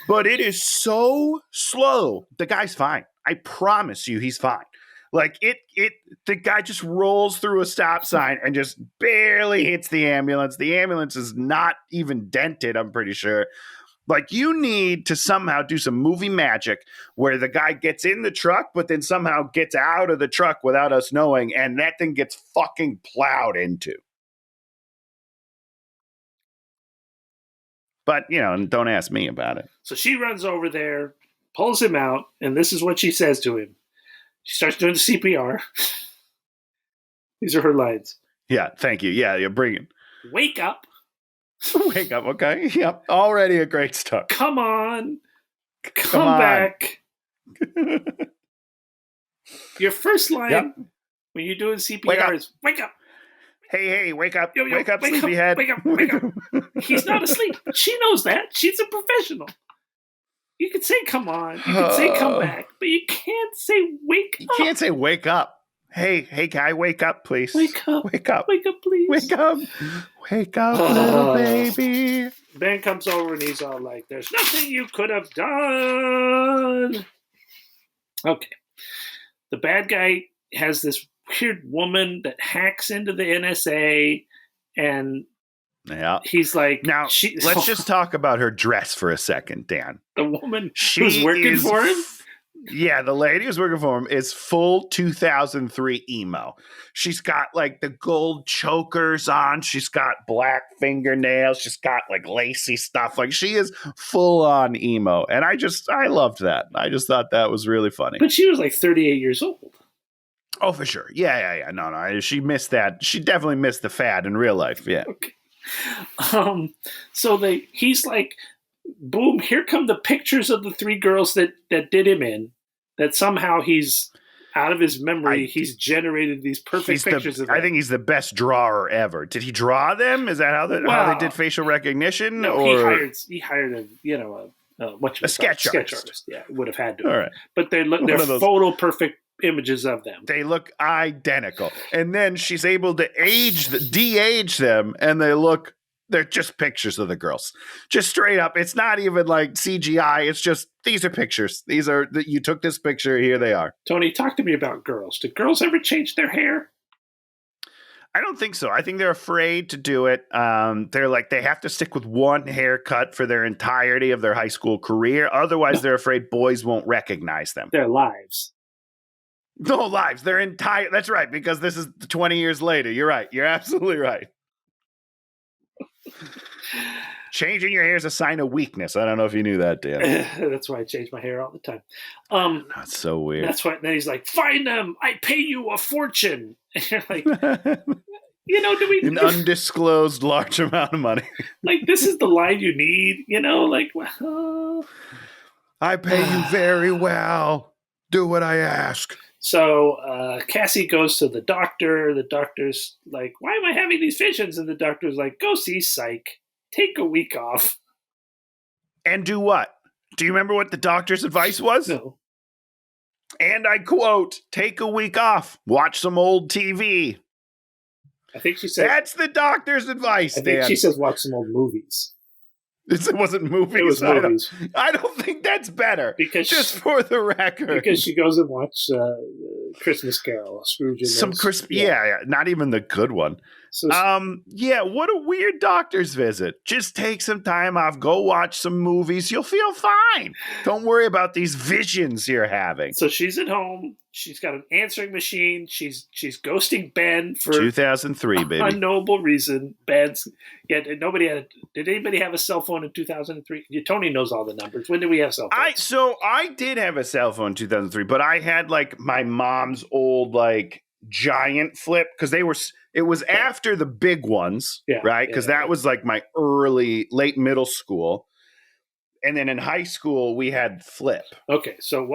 but it is so slow. The guy's fine. I promise you he's fine. Like the guy just rolls through a stop sign and just barely hits the ambulance. The ambulance is not even dented, I'm pretty sure. Like, you need to somehow do some movie magic where the guy gets in the truck, but then somehow gets out of the truck without us knowing, and that thing gets fucking plowed into. But, don't ask me about it. So she runs over there, pulls him out, and this is what she says to him. She starts doing the CPR. These are her lines. Yeah, thank you. Yeah, you're bringing. Wake up. Wake up, okay? Yep, already a great start. Come on. Come back. Your first line when you're doing CPR is, wake up. Hey, wake up. Yo, wake up, sleepyhead. Wake up. He's not asleep. She knows that. She's a professional. You can say, come on. You can say, come back. But you can't say, wake up. You can't say, wake up. Hey, guy, wake up, please. Wake up. Wake up. Wake up, please. Wake up. Wake up, little baby. Ben comes over and he's all like, there's nothing you could have done. Okay. The bad guy has this weird woman that hacks into the NSA, and he's like, now let's just talk about her dress for a second, Dan. The woman who's working for him? Yeah, the lady who's working for him is full 2003 emo. She's got like the gold chokers on. She's got black fingernails. She's got like lacy stuff. Like, she is full on emo. And I loved that. I just thought that was really funny. But she was like 38 years old. Oh, for sure. Yeah. No. She missed that. She definitely missed the fad in real life. Yeah. Okay. So he's like, boom, here come the pictures of the three girls that did him in, that somehow he's out of his memory. He's generated these perfect pictures of them. I think he's the best drawer ever. Did he draw them? Is that how they did facial recognition? No, or he hired a sketch artist. Yeah, would have had to. All right. But they're photo perfect images of them. They look identical. And then she's able to de-age them, and they're just pictures of the girls. Just straight up. It's not even like CGI. It's just, these are pictures. You took this picture. Here they are. Tony, talk to me about girls. Do girls ever change their hair? I don't think so. I think they're afraid to do it. They're like, they have to stick with one haircut for their entirety of their high school career. Otherwise, they're afraid boys won't recognize them. Their lives. No lives. Their entire. That's right. Because this is 20 years later. You're right. You're absolutely right. Changing your hair is a sign of weakness. I don't know if you knew that, Dan. That's why I change my hair all the time. That's so weird. That's why. Then he's like, "Find them. I pay you a fortune." And you're like, do we an undisclosed large amount of money? Like, this is the line you need. Like, well, I pay you very well. Do what I ask. So Cassie goes to the doctor. The doctor's like, "Why am I having these visions?" And the doctor's like, "Go see psych. Take a week off." And do what? Do you remember what the doctor's advice was? No. And I quote, take a week off. Watch some old TV. I think she said... That's the doctor's advice, I think she says watch some old movies. It wasn't movies. It was movies. I don't think that's better. Because just for the record. Because she goes and watches Christmas Carol. Scrooge and some Christmas... Yeah, not even the good one. So, what a weird doctor's visit. Just take some time off. Go watch some movies. You'll feel fine. Don't worry about these visions you're having. So she's at home. She's got an answering machine. She's ghosting Ben for 2003, baby. Unknowable reason. Ben's did anybody have a cell phone in 2003? Tony knows all the numbers. When did we have cell phones? I did have a cell phone in 2003, but I had like my mom's old like giant flip because it was after the big ones, right? Because that was like my late middle school. And then in high school, we had flip. Okay, so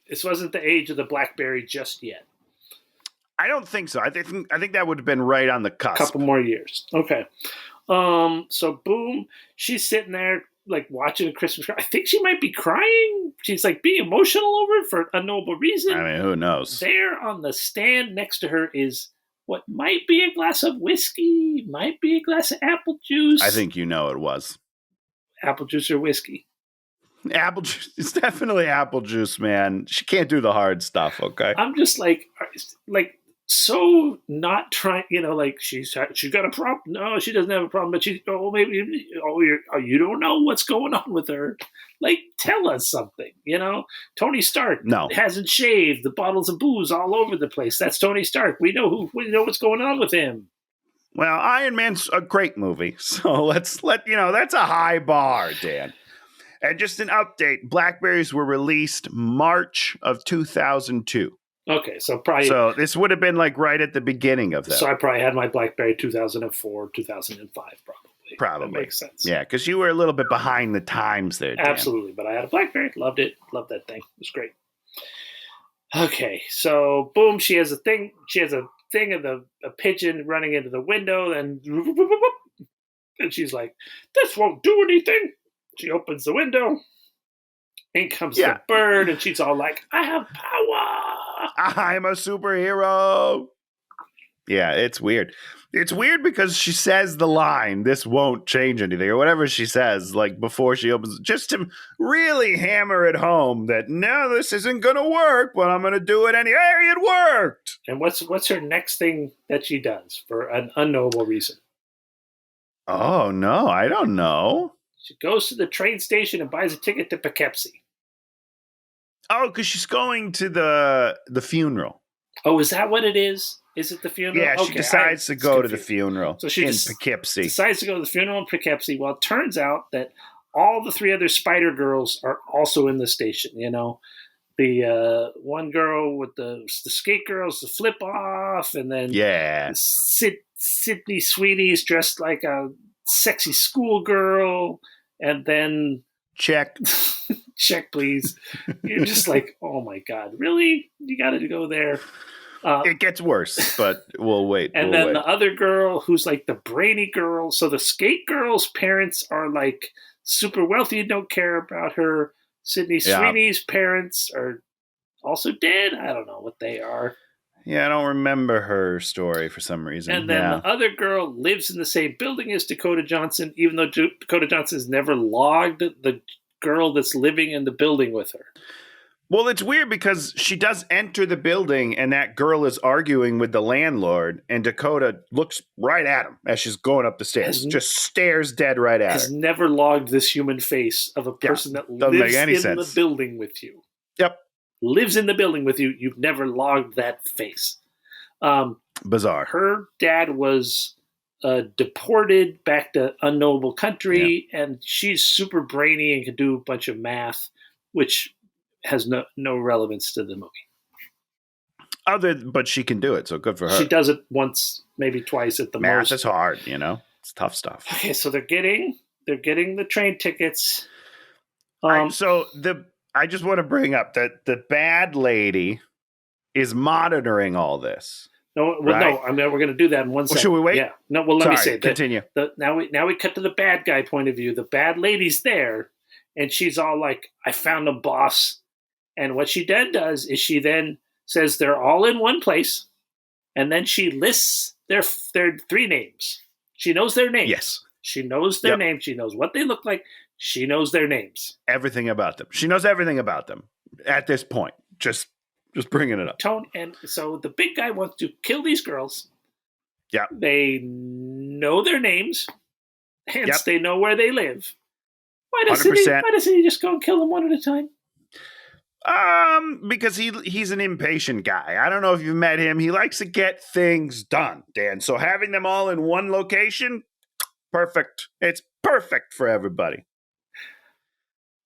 this wasn't the age of the BlackBerry just yet. I don't think so. I think that would have been right on the cusp. A couple more years. Okay. So boom, she's sitting there like watching a Christmas Carol. I think she might be crying. She's like being emotional over it for unknowable reason. I mean, who knows? There on the stand next to her is what might be a glass of whiskey, might be a glass of apple juice. I think it was. Apple juice or whiskey? Apple juice. It's definitely apple juice, man. She can't do the hard stuff, okay? I'm just like so not trying, like she's got a problem. No, she doesn't have a problem, but you don't know what's going on with her. Like, tell us something, Tony Stark hasn't shaved, the bottles of booze all over the place. That's Tony Stark. We know what's going on with him. Well, Iron Man's a great movie, so that's a high bar, Dan. And just an update, Blackberries were released March of 2002. Okay, so this would have been like right at the beginning of that. So I probably had my BlackBerry 2004, 2005, probably. That makes sense. Yeah, because you were a little bit behind the times there, Dan. Absolutely, but I had a BlackBerry. Loved it. Loved that thing. It was great. Okay, so boom, she has a thing. She has a thing of a pigeon running into the window, and she's like, "This won't do anything." She opens the window. In comes the bird, and she's all like, "I have power. I'm a superhero." Yeah, it's weird. It's weird because she says the line, "This won't change anything," or whatever she says, like before she opens, just to really hammer it home that no, this isn't going to work, but I'm going to do it anyway. Hey, it worked. And what's her next thing that she does for an unknowable reason? Oh no, I don't know. She goes to the train station and buys a ticket to Poughkeepsie. Oh, because she's going to the funeral. Oh, is that what it is? Is it the funeral? Yeah, she decides to go to the funeral in Poughkeepsie. Decides to go to the funeral in Poughkeepsie. Well, it turns out that all the three other Spider Girls are also in the station. The one girl with the skate girls, the flip off, and then Sydney Sweeney's dressed like a sexy schoolgirl, and then check please. You're just like, oh my god, really? You got to go there. It gets worse, but we'll wait. And then the other girl, who's like the brainy girl. So the skate girl's parents are like super wealthy and don't care about her. Sydney Sweeney's parents are also dead. I don't know what they are. Yeah, I don't remember her story for some reason. And then the other girl lives in the same building as Dakota Johnson, even though Dakota Johnson's never logged the girl that's living in the building with her. Well, it's weird because she does enter the building and that girl is arguing with the landlord, and Dakota looks right at him as she's going up the stairs. Just stares dead right at her. Has never logged this human face of a person that lives in the building with you. Yep. Lives in the building with you. You've never logged that face. Bizarre. Her dad was deported back to unknowable country, and she's super brainy and can do a bunch of math, which has no relevance to the movie. But she can do it, so good for her. She does it once, maybe twice at the Math most. is hard, It's tough stuff. Okay, so they're getting the train tickets. I just want to bring up that the bad lady is monitoring all this. No, right? we're going to do that in one second. Should we wait? Yeah. No, well, let me say. Continue. Now we cut to the bad guy point of view. The bad lady's there, and she's all like, I found a boss. And what she then does is she then says they're all in one place, and then she lists their 3 names. She knows their names. Yes. She knows their names. She knows what they look like. She knows their names. Everything about them. She knows everything about them at this point. Just bringing it up. Tone, and so the big guy wants to kill these girls. Yeah. They know their names, hence they know where they live. Why doesn't he just go and kill them one at a time? Because he's an impatient guy. I don't know if you've met him. He likes to get things done, Dan. So having them all in one location, perfect. It's perfect for everybody.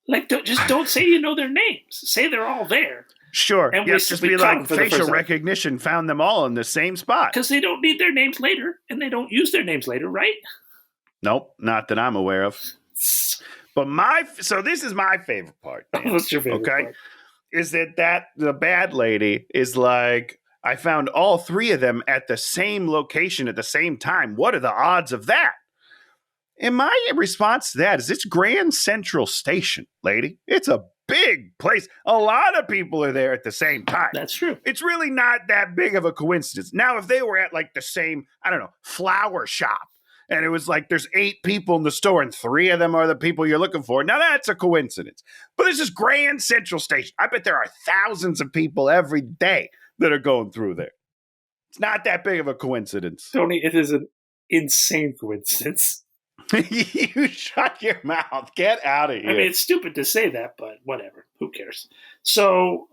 Like, don't say you know their names. Say they're all there. Sure. And just be like facial recognition found them all in the same spot. Because they don't need their names later, and they don't use their names later, right? Nope, not that I'm aware of. But this is my favorite part. What's your favorite part? Is that the bad lady is like, I found all 3 of them at the same location at the same time. What are the odds of that? And my response to that is it's Grand Central Station, lady. It's a big place. A lot of people are there at the same time. That's true. It's really not that big of a coincidence. Now, if they were at like the same, I don't know, flower shop, and it was like there's 8 people in the store and 3 of them are the people you're looking for, now that's a coincidence. But this is Grand Central Station. I bet there are thousands of people every day that are going through there. It's not that big of a coincidence. Tony, it is an insane coincidence. You shut your mouth. Get out of here. I mean, it's stupid to say that, but whatever. Who cares? So,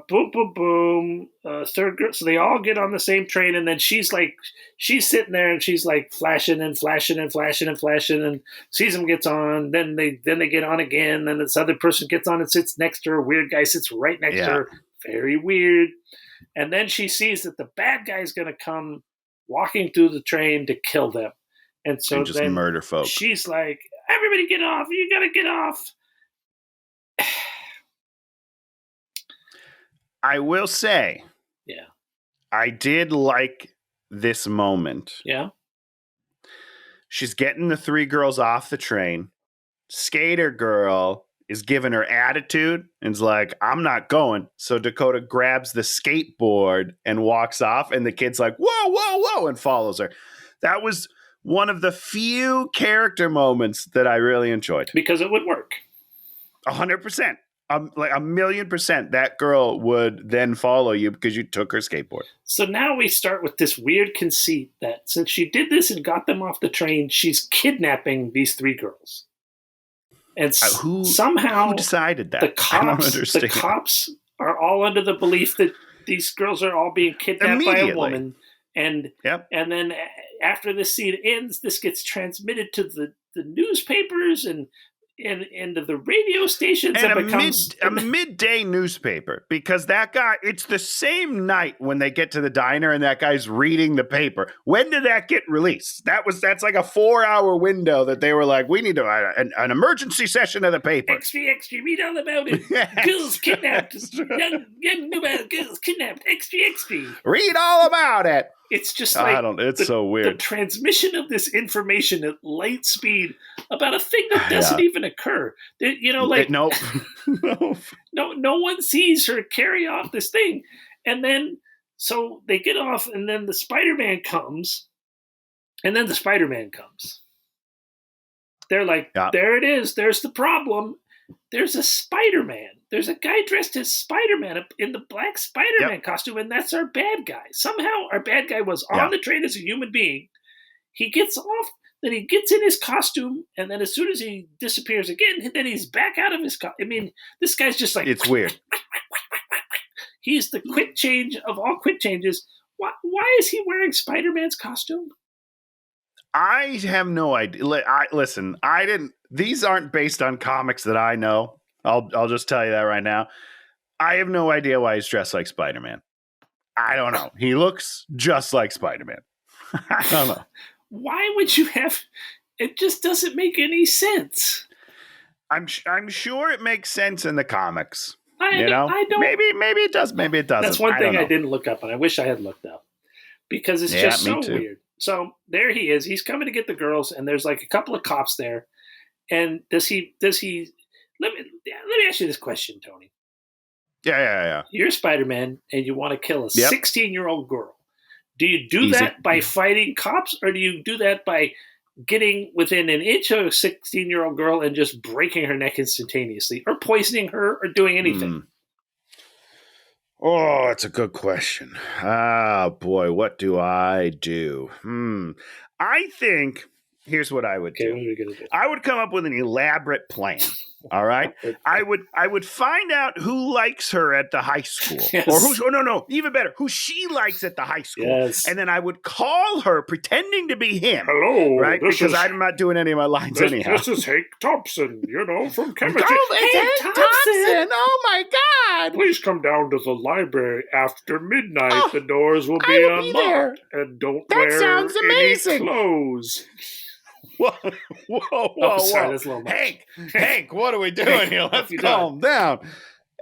boom, boom, boom. Third girl. So they all get on the same train, and then she's sitting there, and she's like flashing and flashing and flashing and flashing, and sees them gets on. Then they get on again. Then this other person gets on and sits next to her. Weird guy sits right next to her. Very weird. And then she sees that the bad guy is going to come walking through the train to kill them. And so just then murder folk. She's like, everybody get off. You got to get off. I will say, I did like this moment. Yeah. She's getting the 3 girls off the train. Skater girl is giving her attitude and is like, I'm not going. So Dakota grabs the skateboard and walks off. And the kid's like, whoa, whoa, whoa, and follows her. That was one of the few character moments that I really enjoyed. Because it would work. 100%. Like 1,000,000%. That girl would then follow you because you took her skateboard. So now we start with this weird conceit that since she did this and got them off the train, she's kidnapping these 3 girls. And somehow who decided that? The cops are all under the belief that these girls are all being kidnapped by a woman. And then after this scene ends, this gets transmitted to the newspapers and to the radio stations. And a midday newspaper, because that guy, it's the same night when they get to the diner and that guy's reading the paper. When did that get released? That's like a 4-hour window that they were like, we need an emergency session of the paper. Extra, read all about it. Girls kidnapped. young girls kidnapped. Extra. Read all about it. It's just like it's so weird. The transmission of this information at light speed about a thing that doesn't even occur. Nope. No one sees her carry off this thing. And then, so they get off, and then the Spider-Man comes. They're like, there it is. There's the problem. There's a Spider-Man. There's a guy dressed as Spider-Man in the black Spider-Man costume, and that's our bad guy. Somehow our bad guy was on the train as a human being. He gets off, then he gets in his costume, and then as soon as he disappears again, then he's back out of his costume. I mean, this guy's just like... It's weird. He's the quick change of all quick changes. Why is he wearing Spider-Man's costume? I have no idea. Listen, I didn't. These aren't based on comics that I know. I'll just tell you that right now. I have no idea why he's dressed like Spider-Man. I don't know. He looks just like Spider-Man. I don't know. Why would you have? It just doesn't make any sense. I'm sure it makes sense in the comics. I don't. Maybe it does. Maybe it doesn't. That's one thing I didn't look up, and I wish I had looked up because it's just so weird. So there he is. He's coming to get the girls, and there's like a couple of cops there. And does he? Let me ask you this question, Tony. Yeah. You're Spider-Man, and you want to kill a 16-year-old girl. Do you do that by fighting cops, or do you do that by getting within an inch of a 16-year-old girl and just breaking her neck instantaneously, or poisoning her, or doing anything? Oh, that's a good question. Ah, boy, what do I do? I think here's what I would do. What are we gonna do? I would come up with an elaborate plan. All right. I would find out who likes her at the high school, or even better, who she likes at the high school, and then I would call her pretending to be him. Hello, right? Because I'm not doing any of my lines anyhow. This is Hank Thompson, from chemistry. Hank Thompson! Oh my God! Please come down to the library after midnight. The doors will be unlocked, and don't wear any clothes. Whoa. Sorry, that's a little much. Hank, what are we doing here? Let's calm down.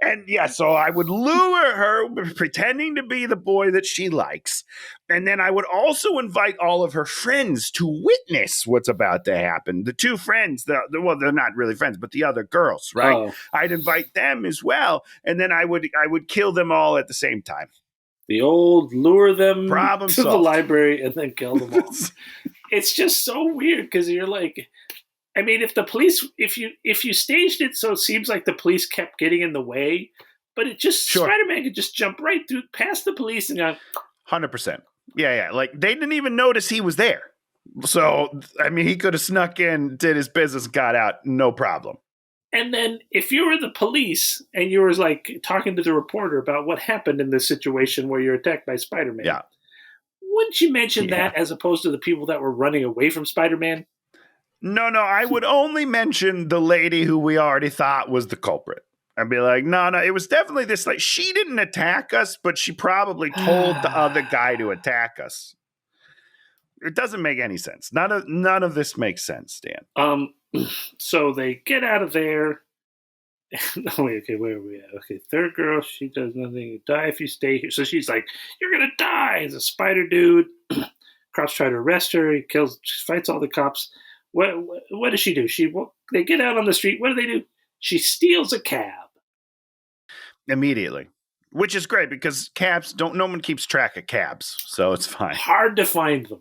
And so I would lure her, pretending to be the boy that she likes. And then I would also invite all of her friends to witness what's about to happen. The two friends, they're not really friends, but the other girls, right? Oh. I'd invite them as well. And then I would kill them all at the same time. The old lure them Problem to solved. the library and then kill them all. It's just so weird because you're like, I mean, if the police, if you staged it so it seems like the police kept getting in the way, but it just Spider-Man could just jump right through past the police and go 100%. Yeah. Like they didn't even notice he was there. So I mean, he could have snuck in, did his business, got out, no problem. And then if you were the police and you were like talking to the reporter about what happened in this situation where you're attacked by Spider-Man, wouldn't you mention that as opposed to the people that were running away from Spider-Man? No, I would only mention the lady who we already thought was the culprit. I'd be like, no, it was definitely this. Like, she didn't attack us, but she probably told the other guy to attack us. It doesn't make any sense. None of this makes sense, Dan. So they get out of there. Where are we at? Okay, third girl, she does nothing. You die if you stay here. So she's like, you're gonna die as a spider dude. Cops try to arrest her. She fights all the cops. What does she do? They get out on the street. What do? She steals a cab. Immediately. Which is great because cabs no one keeps track of cabs, so it's fine. Hard to find them.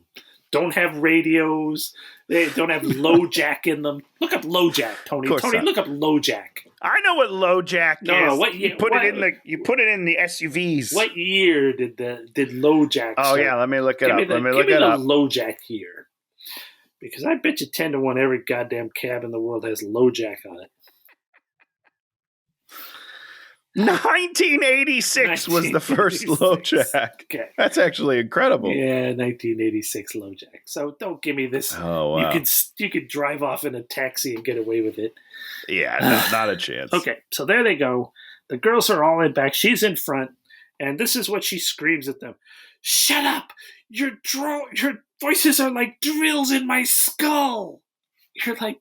Don't have radios. They don't have low jack in them. Look up low jack, Tony. Tony, look up low jack. I know what low jack is. No, what year? You put it in the SUVs. What year did low jack start? Oh yeah, let me look it up. Give me the low jack year. Because I bet you 10 to 1 every goddamn cab in the world has low jack on it. 1986 was the first low jack. Okay. That's actually incredible. Yeah, 1986 low jack. So don't give me this. Oh, wow. You could drive off in a taxi and get away with it. Yeah, not a chance. Okay, so there they go. The girls are all in back. She's in front, and this is what she screams at them. Shut up! Your voices are like drills in my skull. You're like,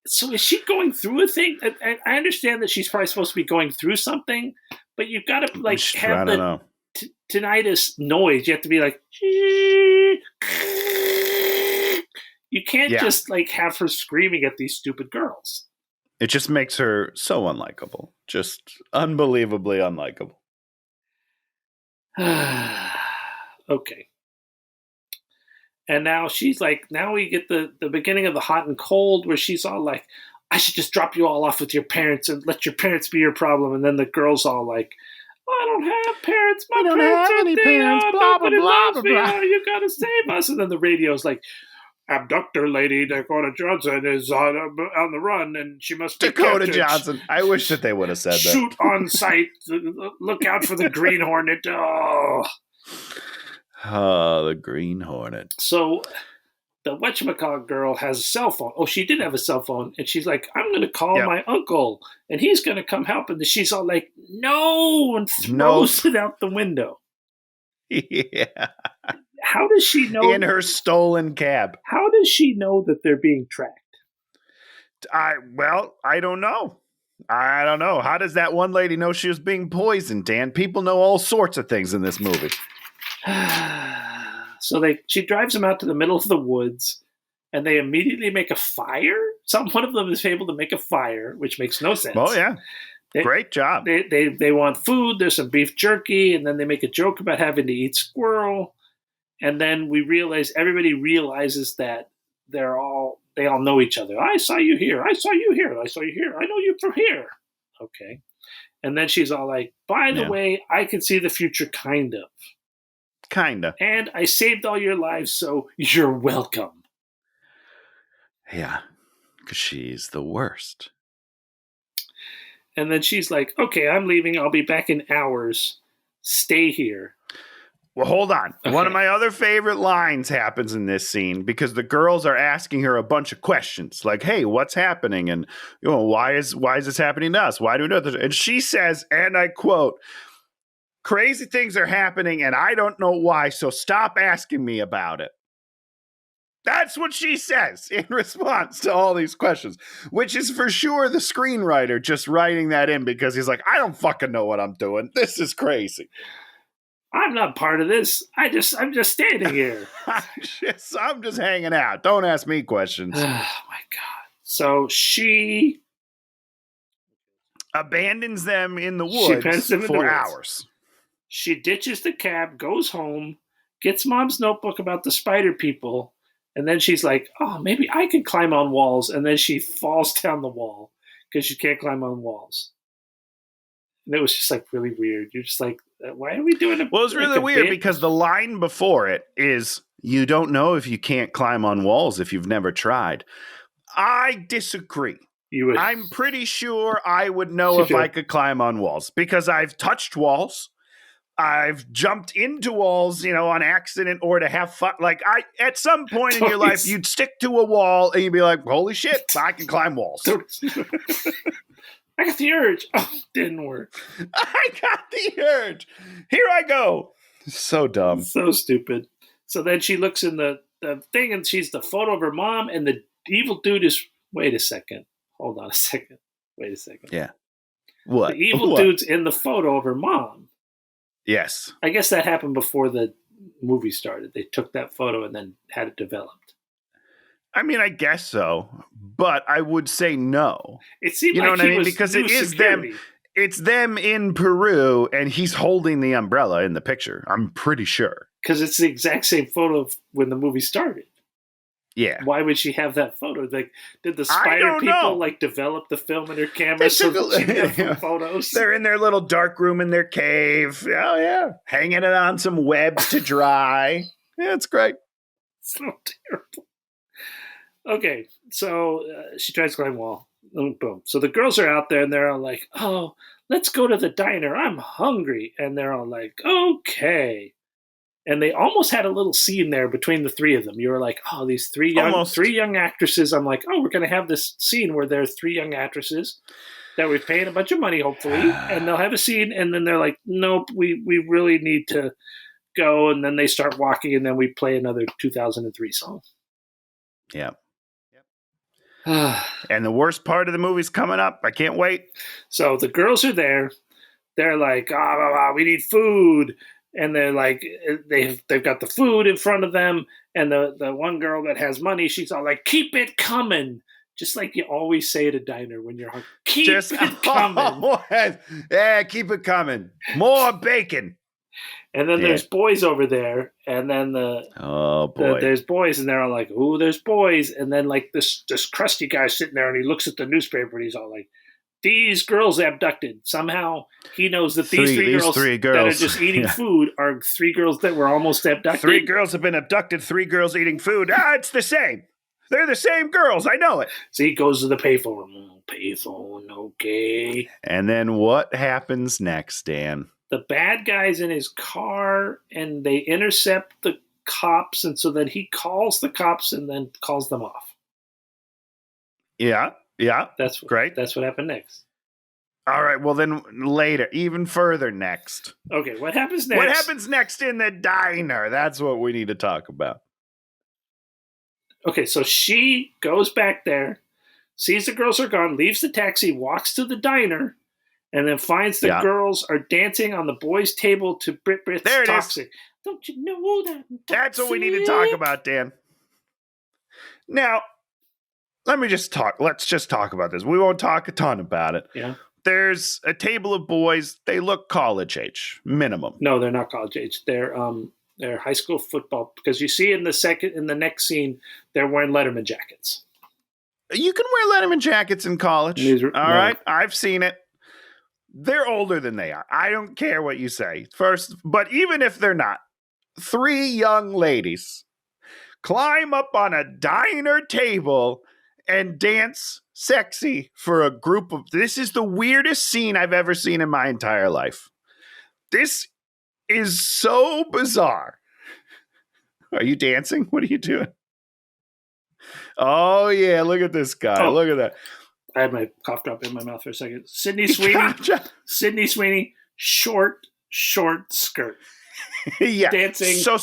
so is she going through a thing? I understand that she's probably supposed to be going through something, but you've got to have the tinnitus noise. You have to be like, you can't just have her screaming at these stupid girls. It just makes her so unlikable. Just unbelievably unlikable. Okay. And now she's like, now we get the beginning of the hot and cold where she's all like, I should just drop you all off with your parents and let your parents be your problem. And then the girl's all like, I don't have parents. My parents don't have any parents. Blah, blah, blah, blah, blah. You got to save us. And then the radio's like, abductor lady Dakota Johnson is on the run and she must be Dakota Johnson. I wish that they would have said that. Shoot on sight. Look out for the Green Hornet. Oh, the Green Hornet. So the whatchamacallit girl has a cell phone. Oh, she did have a cell phone. And she's like, I'm going to call my uncle and he's going to come help. And she's all like, no, and throws it out the window. Yeah. How does she know? In her stolen cab. How does she know that they're being tracked? I don't know. I don't know. How does that one lady know she was being poisoned, Dan? People know all sorts of things in this movie. So she drives them out to the middle of the woods, and they immediately make a fire. One of them is able to make a fire, which makes no sense. Oh yeah, great job. They want food. There's some beef jerky, and then they make a joke about having to eat squirrel. And then everybody realizes that they all know each other. I saw you here. I saw you here. I saw you here. I know you from here. Okay. And then she's all like, by the way, I can see the future, kind of. Kinda. And I saved all your lives, so you're welcome. Yeah, because she's the worst. And then she's like, okay, I'm leaving. I'll be back in hours. Stay here. Well, hold on. Okay. One of my other favorite lines happens in this scene because the girls are asking her a bunch of questions like, hey, what's happening? And why is this happening to us? Why do we know this? And she says, and I quote, crazy things are happening and I don't know why, so stop asking me about it. That's what she says in response to all these questions, which is for sure the screenwriter just writing that in because he's like, I don't fucking know what I'm doing. This is crazy. I'm not part of this. I'm just standing here. I'm just hanging out. Don't ask me questions. Oh my God. So she abandons them in the woods for hours. She ditches the cab, goes home, gets Mom's notebook about the spider people, and then she's like, oh, maybe I can climb on walls. And then she falls down the wall because she can't climb on walls. And it was just like really weird. You're just like, why are we doing it? Well, it's really weird because the line before it is, you don't know if you can't climb on walls if you've never tried. I disagree. I'm pretty sure I would know if I could climb on walls because I've touched walls. I've jumped into walls, on accident or to have fun. Like at some point in your life, you'd stick to a wall and you'd be like, holy shit, I can climb walls. I got the urge. Oh, didn't work. I got the urge. Here I go. So dumb. So stupid. So then she looks in the thing and she's the photo of her mom and the evil dude is, wait a second. Hold on a second. Wait a second. Yeah. What? The evil dude's in the photo of her mom. Yes. I guess that happened before the movie started. They took that photo and then had it developed. I mean, I guess so, but I would say no. It seemed you know like what I mean? Because it is security. It's them in Peru, and he's holding the umbrella in the picture. I'm pretty sure. Because it's the exact same photo of when the movie started. Yeah. Why would she have that photo? Like, did the spider people develop the film in their camera so she could have photos? They're in their little dark room in their cave. Oh yeah, hanging it on some webs to dry. Yeah, it's great. So terrible. Okay, so she tries to climb wall. Boom. So the girls are out there and they're all like, oh, let's go to the diner. I'm hungry. And they're all like, okay. And they almost had a little scene there between the three of them. You were like, oh, these three young actresses. I'm like, oh, we're going to have this scene where there are three young actresses that we're paying a bunch of money, hopefully. And they'll have a scene. And then they're like, nope, we really need to go. And then they start walking. And then we play another 2003 song. Yeah. And the worst part of the movie's coming up. I can't wait. So the girls are there. They're like, we need food. And they're like, they've got the food in front of them. And the one girl that has money, she's all like, keep it coming. Just like you always say at a diner when you're hungry. Keep it coming. Yeah, keep it coming. More bacon. And then there's boys over there. And then there's boys. And they're all like, ooh, there's boys. And then like this crusty guy sitting there and he looks at the newspaper and he's all like, these girls abducted. Somehow he knows that these three girls that are just eating food are three girls that were almost abducted. 3 girls have been abducted. 3 girls eating food. It's the same. They're the same girls. I know it. So he goes to the payphone. Payphone, okay. And then what happens next, Dan? The bad guy's in his car and they intercept the cops, and so then he calls the cops and then calls them off. Yeah. That's great. That's what happened next. All right. Well, then later, even further next. Okay, what happens next? What happens next in the diner? That's what we need to talk about. Okay, so she goes back there, sees the girls are gone, leaves the taxi, walks to the diner, and then finds the girls are dancing on the boys' table to Brit Brit's there it Toxic. Is. Don't you know that? That's what we need to talk about, Dan. Now, let's just talk about this. We won't talk a ton about it. Yeah. There's a table of boys. They look college age, minimum. No, they're not college age. They're high school football, because you see in the next scene, they're wearing Letterman jackets. You can wear Letterman jackets in college. All right. I've seen it. They're older than they are. I don't care what you say. First, but even if they're not, 3 young ladies climb up on a diner table and dance sexy for a group of... This is the weirdest scene I've ever seen in my entire life. This is so bizarre. Are you dancing? What are you doing? Oh, yeah. Look at this guy. Oh. Look at that. I had my cough drop in my mouth for a second. Sydney Sweeney, short skirt. Yeah. Dancing. So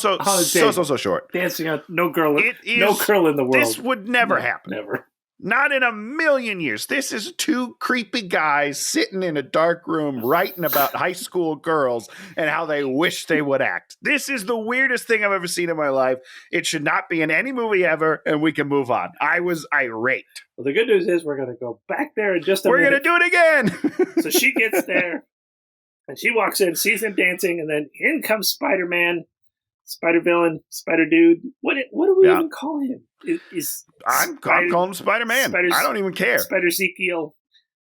short. Dancing on no girl in the world. This would never happen. Never. Not in a million years. This is 2 creepy guys sitting in a dark room writing about high school girls and how they wish they would act. This is the weirdest thing I've ever seen in my life. It should not be in any movie ever, and we can move on. I was irate. Well, the good news is we're going to go back there in just a minute. We're going to do it again. So she gets there, and she walks in, sees them dancing, and then in comes Spider-Man, Spider-Villain, Spider-Dude. What do we even call him? I'm calling him Spider-Man. I don't even care. Spider-Ezekiel,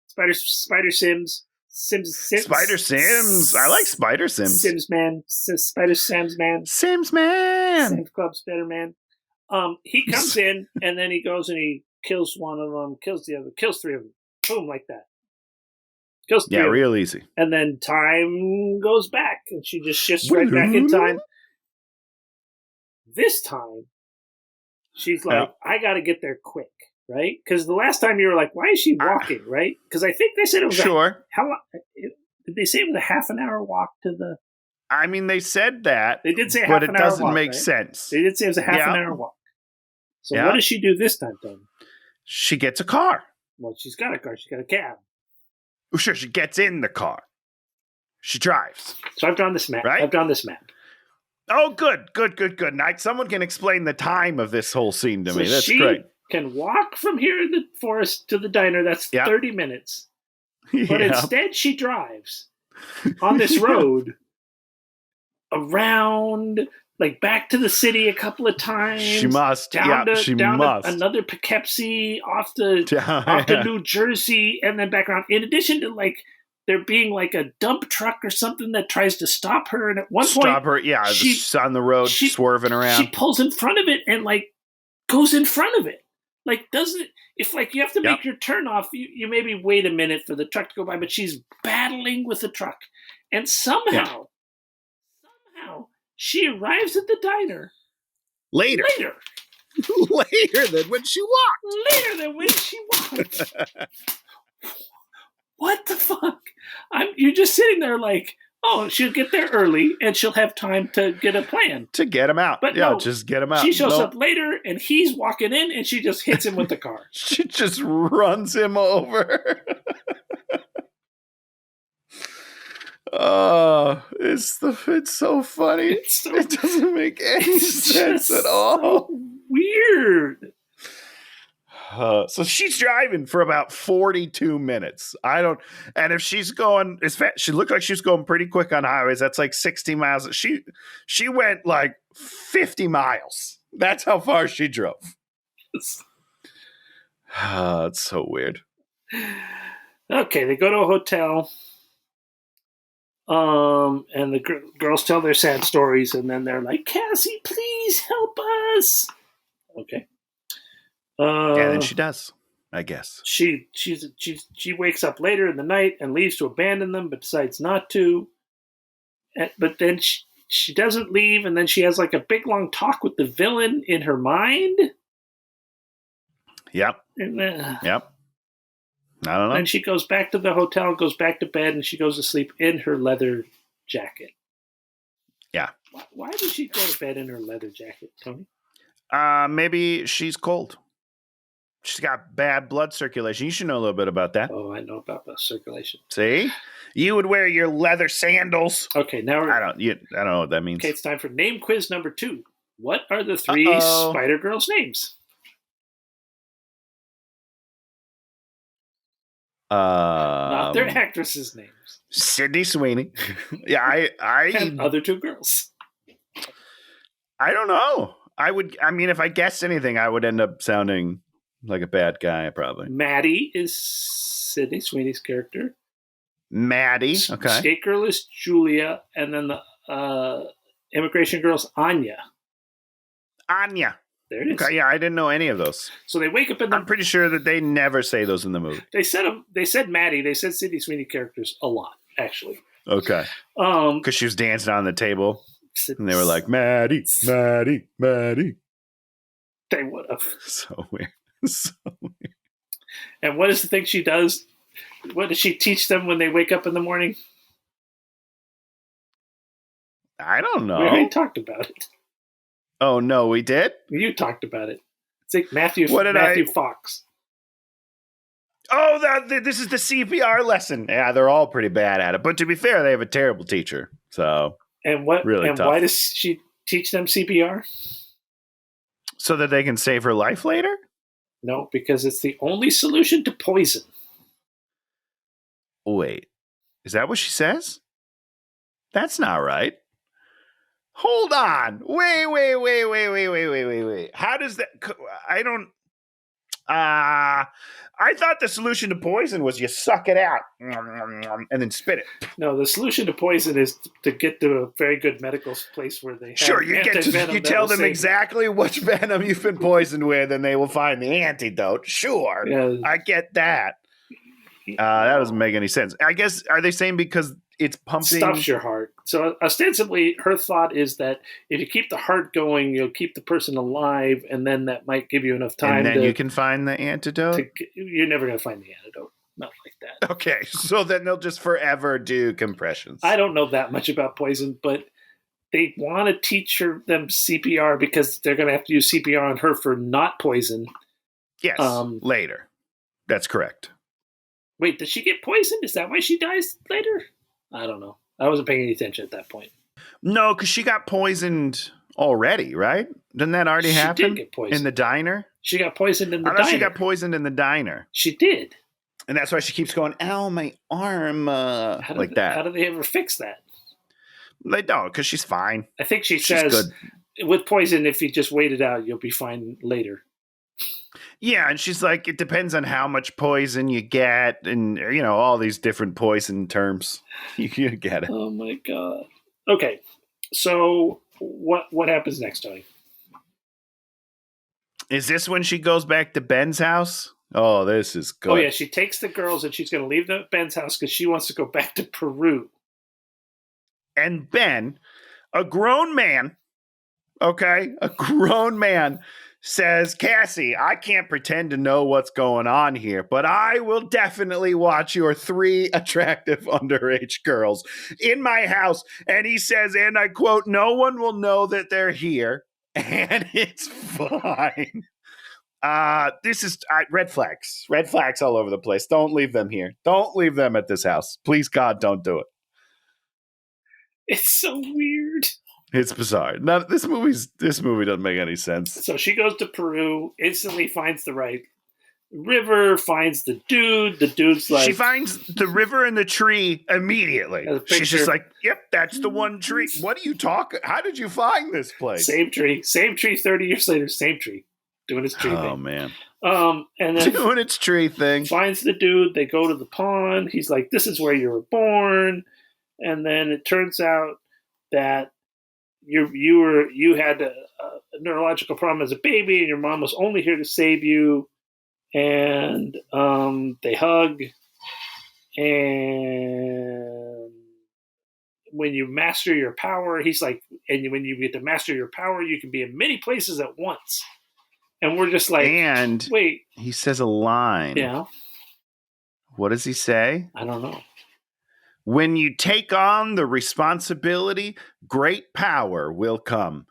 Spider Sims. Spider Sims. I like Spider Sims. Sims Man. Spider Sims Man. Sims Man. Sims Club Spider Man. He comes in, and then he goes and he kills one of them, kills the other, kills 3 of them. Boom, like that. Kills 3 of them. Real easy. And then time goes back, and she just shifts right back in time. This time, she's like, I got to get there quick, right? Because the last time you were like, why is she walking, right? Because I think they said it was how long? Did they say it was a half an hour walk to the... I mean, they said that. They did say half an hour walk, but it doesn't make sense. They did say it was a half an hour walk. So what does she do this time, Tony? She gets a car. Well, she's got a car. She's got a cab. Well, sure, she gets in the car. She drives. So I've drawn this map. Right? I've drawn this map. Oh, good. Now, someone can explain the time of this whole scene to me. That's great. She can walk from here in the forest to the diner. That's 30 minutes. But instead, she drives on this road around, like, back to the city a couple of times. She must. She must. Another Poughkeepsie off to New Jersey, and then back around. In addition to, like, there being like a dump truck or something that tries to stop her, and at one point, she's on the road, swerving around. She pulls in front of it and like goes in front of it. Like, doesn't if like you have to make your turn off, you maybe wait a minute for the truck to go by, but she's battling with the truck, and somehow she arrives at the diner later than when she walked. What the fuck? You're just sitting there like, oh, she'll get there early and she'll have time to get a plan. To get him out. But just get him out. She shows up later and he's walking in and she just hits him with the car. She just runs him over. Oh, it's so funny. It doesn't make any sense at all. So weird. So she's driving for about 42 minutes. And if she's going as fast, she looked like she was going pretty quick on highways. That's like 60 miles. She went like 50 miles. That's how far she drove. It's so weird. Okay, they go to a hotel. And the girls tell their sad stories, and then they're like, Cassie, please help us. Okay. And then she does, I guess. She wakes up later in the night and leaves to abandon them, but decides not to. But then she doesn't leave, and then she has like a big long talk with the villain in her mind. Yep. And Yep. I don't know. then she goes back to the hotel, goes back to bed, and she goes to sleep in her leather jacket. Yeah. Why did she go to bed in her leather jacket, Tony? Maybe she's cold. She's got bad blood circulation. You should know a little bit about that. Oh, I know about the circulation. See? You would wear your leather sandals. Okay, now I don't know what that means. Okay, it's time for name quiz number 2. What are the 3 Spider Girls' names? Not their actresses' names. Sydney Sweeney. Yeah, And other 2 girls. I don't know. If I guessed anything, I would end up sounding like a bad guy, probably. Maddie is Sydney Sweeney's character. Maddie. Okay. Skate Girl is Julia, and then the immigration girl's Anya. Anya. There it is. Okay, yeah, I didn't know any of those. So they wake up in the... I'm pretty sure that they never say those in the movie. They said Maddie. They said Sydney Sweeney characters a lot, actually. Okay. Because she was dancing on the table, and they were like, Maddie, Maddie, Maddie. They would have. So weird. So weird. And what is the thing she does? What does she teach them when they wake up in the morning? I don't know. We already talked about it. Oh, no, we did? You talked about it. It's like Matthew Fox. Oh, this is the CPR lesson. Yeah, they're all pretty bad at it. But to be fair, they have a terrible teacher. So, really tough. Why does she teach them CPR? So that they can save her life later? No, because it's the only solution to poison. Wait, is that what she says? That's not right. Hold on. Wait. How does that... I don't... I thought the solution to poison was you suck it out and then spit it. No, the solution to poison is to get to a very good medical place where they have you tell them exactly which venom you've been poisoned with, and they will find the antidote. Sure, yeah. I get that. That doesn't make any sense. I guess, are they saying because it's pumping... Stuffs your heart. So ostensibly, her thought is that if you keep the heart going, you'll keep the person alive, and then that might give you enough time. And then you can find the antidote? You're never going to find the antidote. Not like that. Okay, so then they'll just forever do compressions. I don't know that much about poison, but they want to teach them CPR because they're going to have to use CPR on her for not poison. Yes, later. That's correct. Wait, did she get poisoned? Is that why she dies later? I don't know. I wasn't paying any attention at that point. No, because she got poisoned already, right? Didn't that already happen? She did get poisoned. In the diner? She got poisoned in the diner. She got poisoned in the diner. She did. And that's why she keeps going, ow, my arm, that. How do they ever fix that? They don't, because she's fine. I think she's says, with poison, if you just wait it out, you'll be fine later. Yeah, and she's like, it depends on how much poison you get, and, all these different poison terms. You get it. Oh, my God. Okay, so what happens next, Tony? Is this when she goes back to Ben's house? Oh, this is good. Oh, yeah, she takes the girls, and she's going to leave them at Ben's house because she wants to go back to Peru. And Ben, a grown man, says, Cassie, I can't pretend to know what's going on here, but I will definitely watch your 3 attractive underage girls in my house. And he says, and I quote, no one will know that they're here, and it's fine. This is red flags all over the place. Don't leave them here. Don't leave them at this house. Please, God, don't do it. It's so weird. It's bizarre. This movie doesn't make any sense. So she goes to Peru, instantly finds the right river, finds the dude. The dude's like... She finds the river and the tree immediately. She's just like, yep, that's the one tree. What are you talking? How did you find this place? Same tree, 30 years later, same tree. Doing its tree thing. Oh, man. And then doing its tree thing. Finds the dude. They go to the pond. He's like, this is where you were born. And then it turns out that you had a neurological problem as a baby, and your mom was only here to save you. And they hug, and when you master your power, he's like, and when you get to master your power, you can be in many places at once. And we're just like, and wait. He says a line. Yeah. What does he say? I don't know. When you take on the responsibility, great power will come.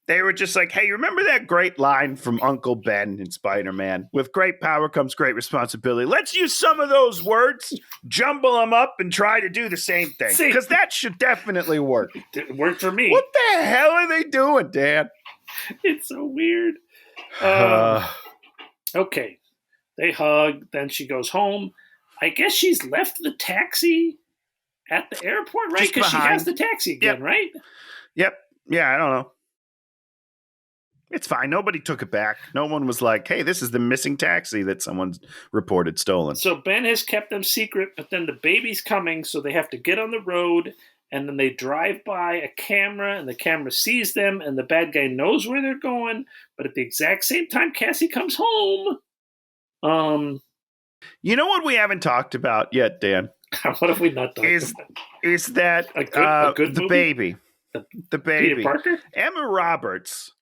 They were just like, hey, remember that great line from Uncle Ben in Spider-Man? With great power comes great responsibility. Let's use some of those words, jumble them up, and try to do the same thing. Because that should definitely work. It worked for me. What the hell are they doing, Dan? It's so weird. Okay. They hug. Then she goes home. I guess she's left the taxi at the airport, right? Because she has the taxi again, right? Yep. Yeah, I don't know. It's fine. Nobody took it back. No one was like, hey, this is the missing taxi that someone's reported stolen. So Ben has kept them secret, but then the baby's coming, so they have to get on the road, and then they drive by a camera, and the camera sees them, and the bad guy knows where they're going, but at the exact same time, Cassie comes home. You know what we haven't talked about yet, Dan? What have we not talked about? Is that a good the movie? Baby. The baby. Peter Parker? Emma Roberts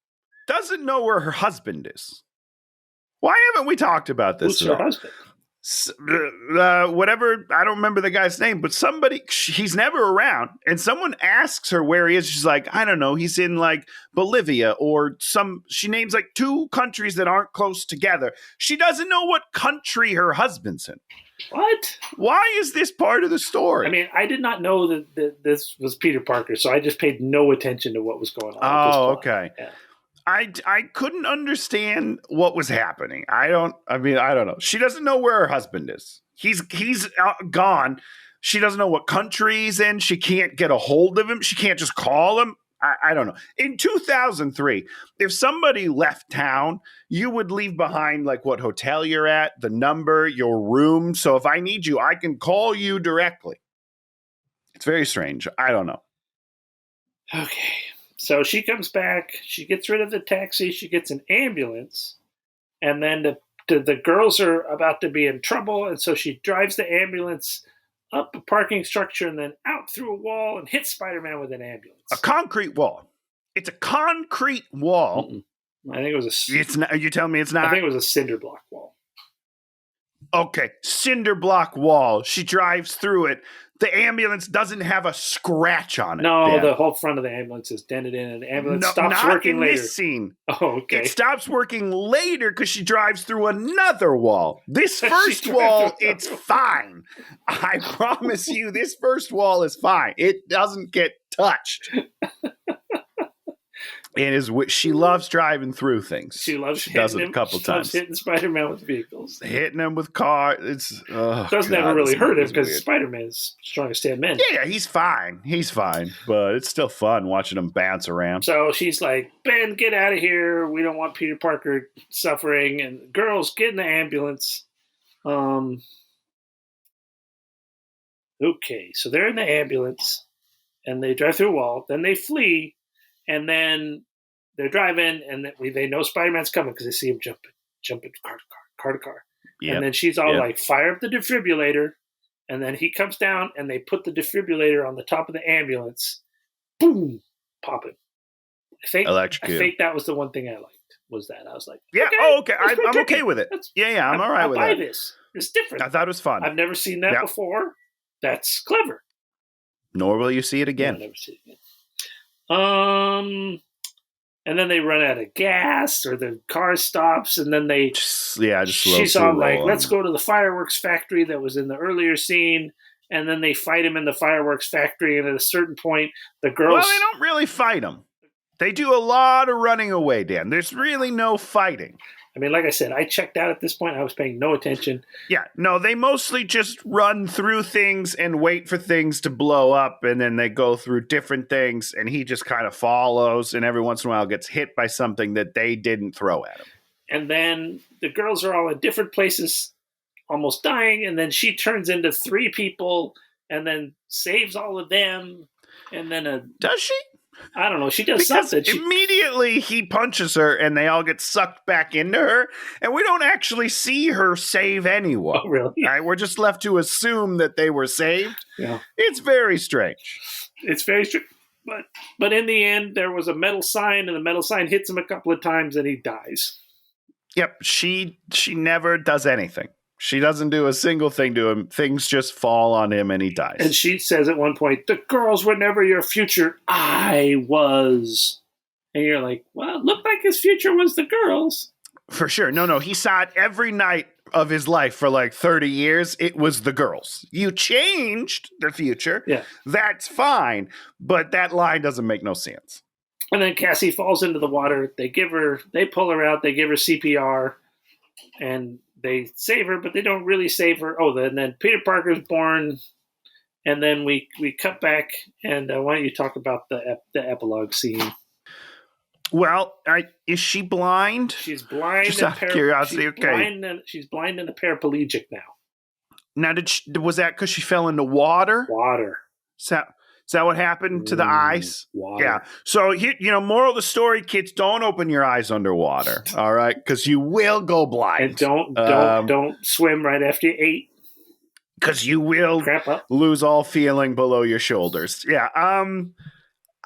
doesn't know where her husband is. Why haven't we talked about this? Who's her husband? Whatever, I don't remember the guy's name, but he's never around, and someone asks her where he is. She's like, I don't know, he's in like Bolivia or she names like 2 countries that aren't close together. She doesn't know what country her husband's in. What? Why is this part of the story? I mean, I did not know that this was Peter Parker, so I just paid no attention to what was going on. Oh, okay. Yeah. I couldn't understand what was happening. I don't know. She doesn't know where her husband is. He's gone. She doesn't know what country he's in. She can't get a hold of him. She can't just call him. I don't know. In 2003, if somebody left town, you would leave behind like what hotel you're at, the number, your room. So if I need you, I can call you directly. It's very strange. I don't know. Okay. So she comes back, she gets rid of the taxi, she gets an ambulance, and then the girls are about to be in trouble, and so she drives the ambulance up a parking structure and then out through a wall and hits Spider-Man with an ambulance. A concrete wall. It's a concrete wall. Mm-mm. I think it was It's not. You tell me it's not. I think it was a cinder block wall. Okay, cinder block wall. She drives through it. The ambulance doesn't have a scratch on it. No, Dan. The whole front of the ambulance is dented in, and the ambulance stops not working in later. This scene. Oh, okay. It stops working later because she drives through another wall. This first wall, it's fine. I promise you, this first wall is fine. It doesn't get touched. She loves driving through things. She does it a couple times. Hitting Spider-Man with vehicles. Hitting him with cars. Doesn't ever really hurt him because Spider-Man's strongest 10 men. Yeah, he's fine. He's fine. But it's still fun watching him bounce around. So she's like, Ben, get out of here. We don't want Peter Parker suffering. And girls, get in the ambulance. Okay, so they're in the ambulance. And they drive through a wall. Then they flee. And then they're driving, and they know Spider-Man's coming because they see him jumping car to car. Yep. And then she's all like, fire up the defibrillator. And then he comes down, and they put the defibrillator on the top of the ambulance. Boom! Pop it. I think that was the one thing I liked, was that. I was like, yeah, okay. I'm okay with it. I'm all right with that. I'll buy this. It's different. I thought it was fun. I've never seen that before. That's clever. Nor will you see it again. I'll never see it again. And then they run out of gas, or the car stops, and then she's all like, let's go to the fireworks factory that was in the earlier scene, and then they fight him in the fireworks factory, and at a certain point, the girls... Well, they don't really fight him. They do a lot of running away, Dan. There's really no fighting. I mean, like I said, I checked out at this point. I was paying no attention. Yeah, no, they mostly just run through things and wait for things to blow up, and then they go through different things, and he just kind of follows, and every once in a while gets hit by something that they didn't throw at him. And then the girls are all in different places, almost dying, and then she turns into 3 people, and then saves all of them, and then Does she? I don't know. She does something. Immediately he punches her and they all get sucked back into her. And we don't actually see her save anyone. Oh, really? Right? We're just left to assume that they were saved. Yeah. It's very strange. It's very strict. But in the end, there was a metal sign, and the metal sign hits him a couple of times, and he dies. Yep, she never does anything. She doesn't do a single thing to him. Things just fall on him, and he dies. And she says at one point, "The girls were never your future. I was." And you're like, well, it looked like his future was the girls. For sure. No. He saw it every night of his life for like 30 years. It was the girls. You changed the future. Yeah. That's fine. But that line doesn't make no sense. And then Cassie falls into the water. They pull her out. They give her CPR. And they save her, but they don't really save her. Oh, and then Peter Parker's born. And then we cut back. And why don't you talk about the epilogue scene? Well, is she blind? She's blind. Just out of curiosity, okay. She's blind and a paraplegic now. Now, was that because she fell into water? Water. Is that what happened to the eyes? Water. Yeah. So, moral of the story, kids, don't open your eyes underwater, all right? Because you will go blind. And don't swim right after you ate. Because you will lose all feeling below your shoulders. Yeah.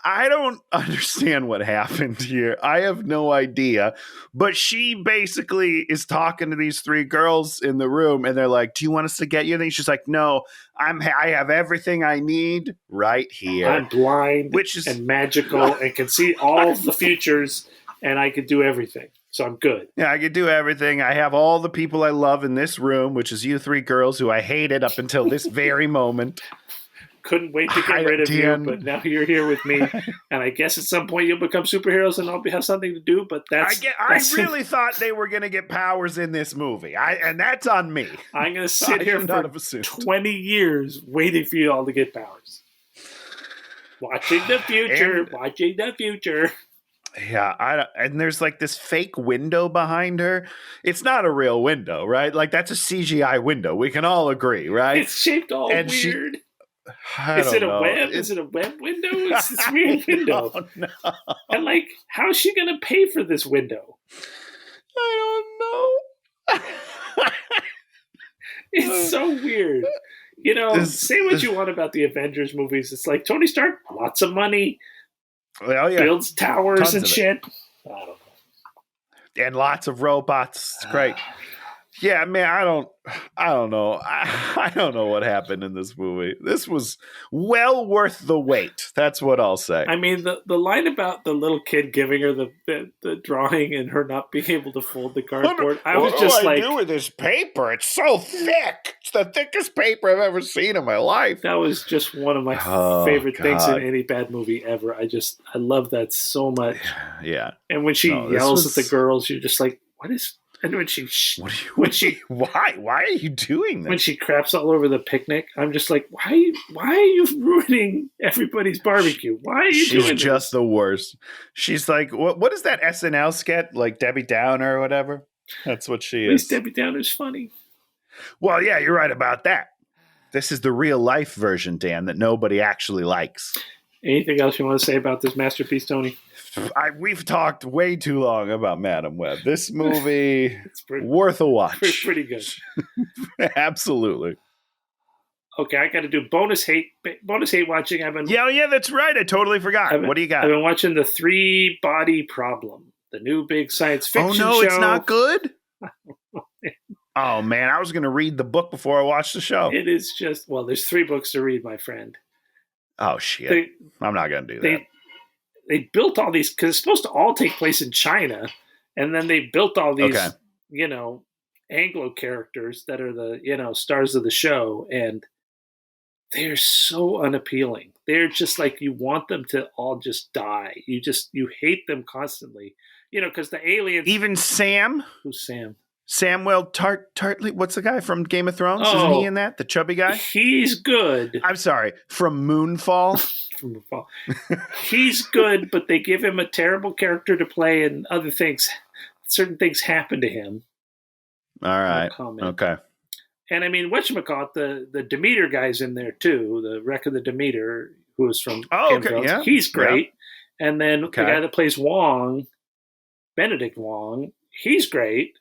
I don't understand what happened here. I have no idea. But she basically is talking to these three girls in the room, and they're like, "Do you want us to get you anything?" She's like, "No, I have everything I need right here. I'm blind and magical and can see all the futures, and I could do everything. So I'm good." Yeah, I could do everything. I have all the people I love in this room, which is you three girls who I hated up until this very moment. Couldn't wait to get rid of you, but now you're here with me, and I guess at some point you'll become superheroes and I'll have something to do. But I really thought they were going to get powers in this movie, and that's on me. I'm going to sit here for 20 years waiting for you all to get powers. Watching the future. Yeah, and there's like this fake window behind her. It's not a real window, right? Like that's a CGI window. We can all agree, right? It's shaped all weird. Is it a web? Is it a web window? It's this weird window. Oh, no. And like, how's she going to pay for this window? I don't know. It's so weird. Say what you want about the Avengers movies. It's like Tony Stark, lots of money, builds towers Tons and shit. I don't know. And lots of robots. It's great. Yeah, man, I don't know. I don't know what happened in this movie. This was well worth the wait. That's what I'll say. I mean, the line about the little kid giving her the drawing and her not being able to fold the cardboard. What do I do with this paper? It's so thick. It's the thickest paper I've ever seen in my life. That was just one of my favorite things in any bad movie ever. I love that so much. Yeah. And when she yells at the girls, you're just like, what is... And why are you doing this? When she craps all over the picnic, I'm just like, why are you ruining everybody's barbecue? Why are you doing this? She's just the worst. She's like, what is that SNL sketch? Like Debbie Downer or whatever? That's what she is. At least Debbie Downer's funny. Well, yeah, you're right about that. This is the real life version, Dan, that nobody actually likes. Anything else you want to say about this masterpiece, Tony? We've talked way too long about Madam Web. This movie, worth a watch. Pretty good. Absolutely. Okay, I got to do bonus hate watching. Yeah, that's right. I totally forgot. What do you got? I've been watching The Three Body Problem, the new big science fiction show. Oh, no, it's not good? Oh, man, I was going to read the book before I watched the show. It is just, there's 3 books to read, my friend. Oh, shit. I'm not going to do that. They built all these, because it's supposed to all take place in China, and then they built all these, Anglo characters that are the, stars of the show, and they're so unappealing. They're just like, you want them to all just die. You hate them constantly, because the aliens... Even Sam? Who's Sam? Samuel Tartley, what's the guy from Game of Thrones? Isn't he in that? The chubby guy? He's good. I'm sorry, from Moonfall? He's good, but they give him a terrible character to play and other things. Certain things happen to him. All right. Okay. And I mean, whatchamacallit, the Demeter guy's in there too, the Wreck of the Demeter, who is from Game of Thrones. Yeah. He's great. Yeah. And then the guy that plays Wong, Benedict Wong, he's great.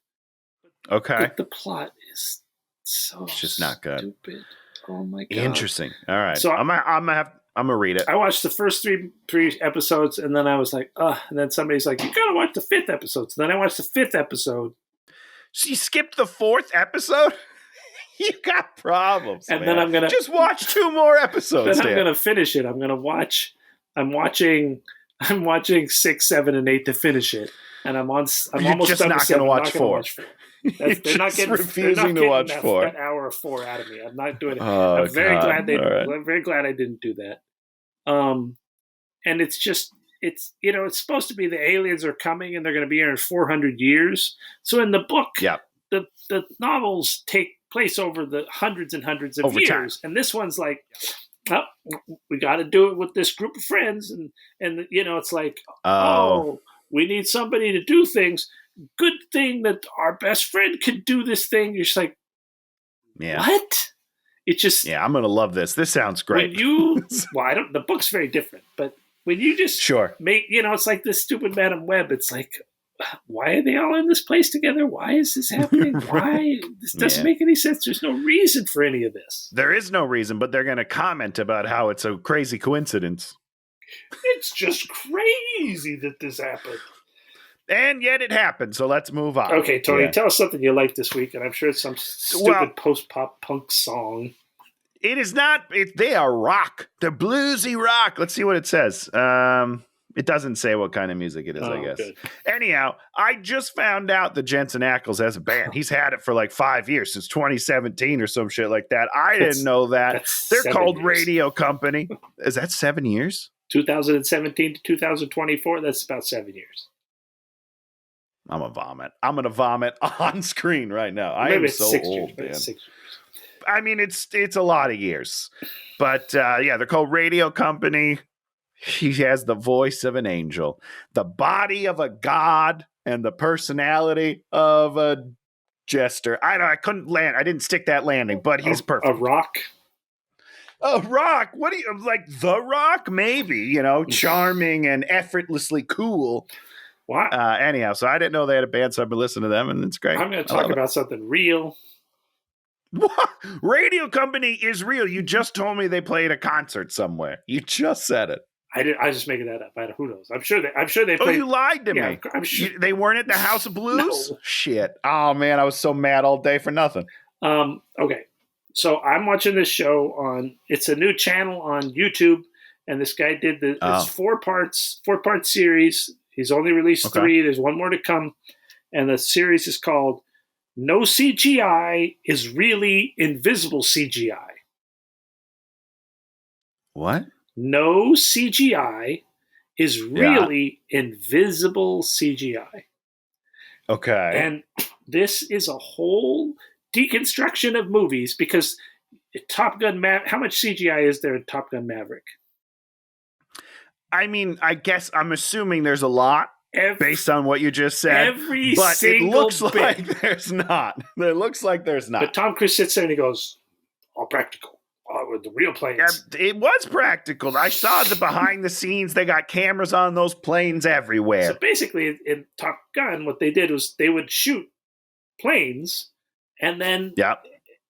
Okay. But the plot is so it's just not good. Stupid. Oh my god. Interesting. All right. So I'm gonna I'm gonna read it. I watched the first three episodes, and then I was like, ugh. And then somebody's like, you gotta watch the 5th episode. So then I watched the 5th episode. So you skipped the 4th episode? You got problems. And man. then I'm gonna just watch 2 more episodes. Then I'm gonna finish it. I'm watching 6, 7, and 8 to finish it. And I'm almost just done not with 7. gonna watch I'm not gonna 4. watch 4. They're not getting refusing to watch that, 4. That hour of 4 out of me. I'm not doing it. Oh, I'm very God. glad Right. I'm very glad I didn't do that. And it's supposed to be the aliens are coming and they're going to be here in 400 years. So in the book, the novels take place over the hundreds and hundreds of years, time. and this one's like, oh, we got to do it with this group of friends, and it's like, oh, we need somebody to do things. Good thing that our best friend can do this thing. You're just like, what? It just I'm gonna love this. This sounds great. When the book's very different, but when you just make, it's like this stupid Madam Web. It's like, why are they all in this place together? Why is this happening? Why? This doesn't make any sense. There's no reason for any of this. There is no reason, but they're going to comment about how it's a crazy coincidence. It's just crazy that this happened. And yet it happened, so let's move on. Okay, Tony, tell us something you like this week, and I'm sure it's some stupid post-pop punk song. It is not. They are rock. They're bluesy rock. Let's see what it says. It doesn't say what kind of music it is, I guess. Good. Anyhow, I just found out that Jensen Ackles has a band. He's had it for like 5 years, since 2017 or some shit like that. I didn't know that. They're called years. Radio Company. Is that 7 years? 2017 to 2024, that's about 7 years. I'm going to vomit on screen right now. I am so old, man. 6 years. I mean, it's a lot of years. But they're called Radio Company. He has the voice of an angel, the body of a god, and the personality of a jester. I couldn't land. I didn't stick that landing, but he's perfect. A rock? A rock? What do you, like The Rock? Maybe, charming and effortlessly cool. Wow. Anyhow, so I didn't know they had a band, so I've been listening to them, and it's great. I'm going to talk about something real. What? Radio Company is real. You just told me they played a concert somewhere. You just said it. I was just making that up. Who knows? I'm sure they played. Oh, you lied to me. I'm sure. They weren't at the House of Blues? No. Shit. Oh, man, I was so mad all day for nothing. Okay. So I'm watching this show it's a new channel on YouTube, and this guy did it's 4-part series. He's only released 3. There's one more to come. And the series is called No CGI is Really Invisible CGI. What? No CGI is really invisible CGI. Okay. And this is a whole deconstruction of movies, because Top Gun how much CGI is there in Top Gun Maverick? I mean, I'm assuming there's a lot based on what you just said. But it looks like there's not. It looks like there's not. But Tom Cruise sits there and he goes, all practical. With the real planes. It was practical. I saw the behind the scenes. They got cameras on those planes everywhere. So basically, in Top Gun, what they did was they would shoot planes, and then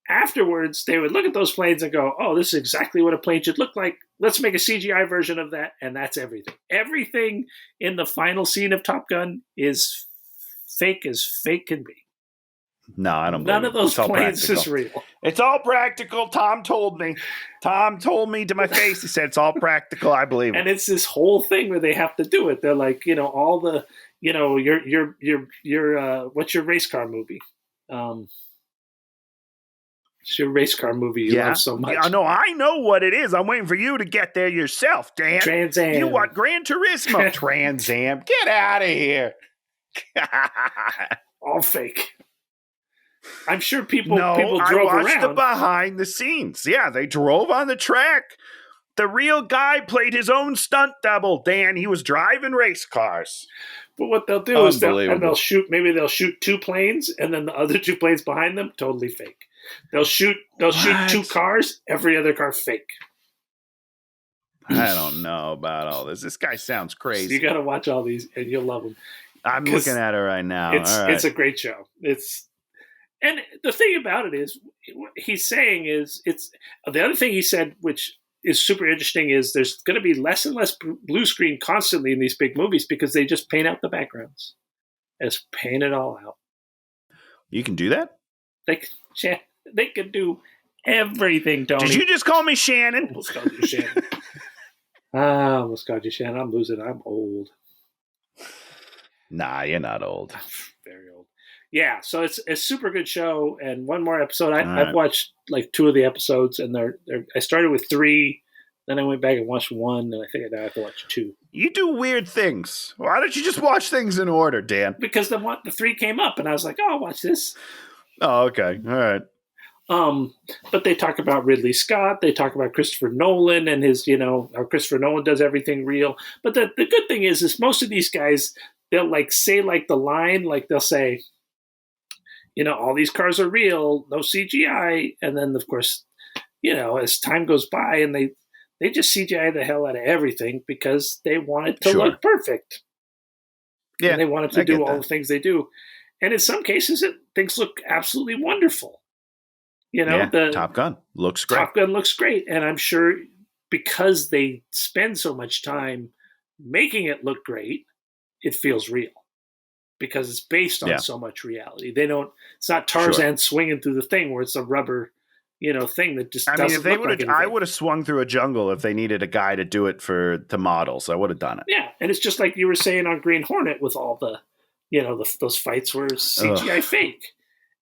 afterwards they would look at those planes and go, oh, this is exactly what a plane should look like. Let's make a CGI version of that, and that's everything. Everything in the final scene of Top Gun is fake as fake can be. No, I don't believe None of those planes is real. It's all practical. Tom told me. Tom told me to my face. He said it's all practical. I believe it. And it's this whole thing where they have to do it. They're like, all the, your what's your race car movie? It's your race car movie you love so much. Yeah, no, I know what it is. I'm waiting for you to get there yourself, Dan. Trans Am. You want Gran Turismo? Trans Am. Get out of here. All fake. I'm sure people drove around. I watched the behind the scenes. Yeah, they drove on the track. The real guy played his own stunt double, Dan. He was driving race cars. But what they'll do is they'll shoot 2 planes, and then the other 2 planes behind them, totally fake. They'll shoot 2 cars, every other car fake. I don't know about all this. This guy sounds crazy. So you got to watch all these, and you'll love them. I'm looking at it right now. It's a great show. And the thing about it is, he's saying is the other thing he said, which is super interesting is there's going to be less and less blue screen constantly in these big movies because they just paint out the backgrounds. Just paint it all out. You can do that? They can do everything, Tony. Did you just call me Shannon? Almost called you Shannon. Almost called you Shannon. I'm losing. I'm old. Nah, you're not old. Very old. Yeah, so it's a super good show. And one more episode. Right. I've watched like 2 of the episodes, and I started with 3, then I went back and watched 1, and I think I have to watch 2. You do weird things. Why don't you just watch things in order, Dan? Because the 3 came up, and I was like, oh, I'll watch this. Oh, okay. All right. But they talk about Ridley Scott. They talk about Christopher Nolan and his, how Christopher Nolan does everything real. But the good thing is most of these guys, they'll like say like the line, like they'll say, all these cars are real, no CGI. And then of course, as time goes by and they just CGI the hell out of everything because they want it to look perfect. Yeah. And they want it to do all the things they do. And in some cases, things look absolutely wonderful. The Top Gun looks great. Top Gun looks great. And I'm sure because they spend so much time making it look great, it feels real because it's based on so much reality. It's not Tarzan swinging through the thing where it's a rubber, thing that just doesn't if they look like anything. I would have swung through a jungle if they needed a guy to do it for the models. I would have done it. Yeah. And it's just like you were saying on Green Hornet with all the, those fights were CGI fake.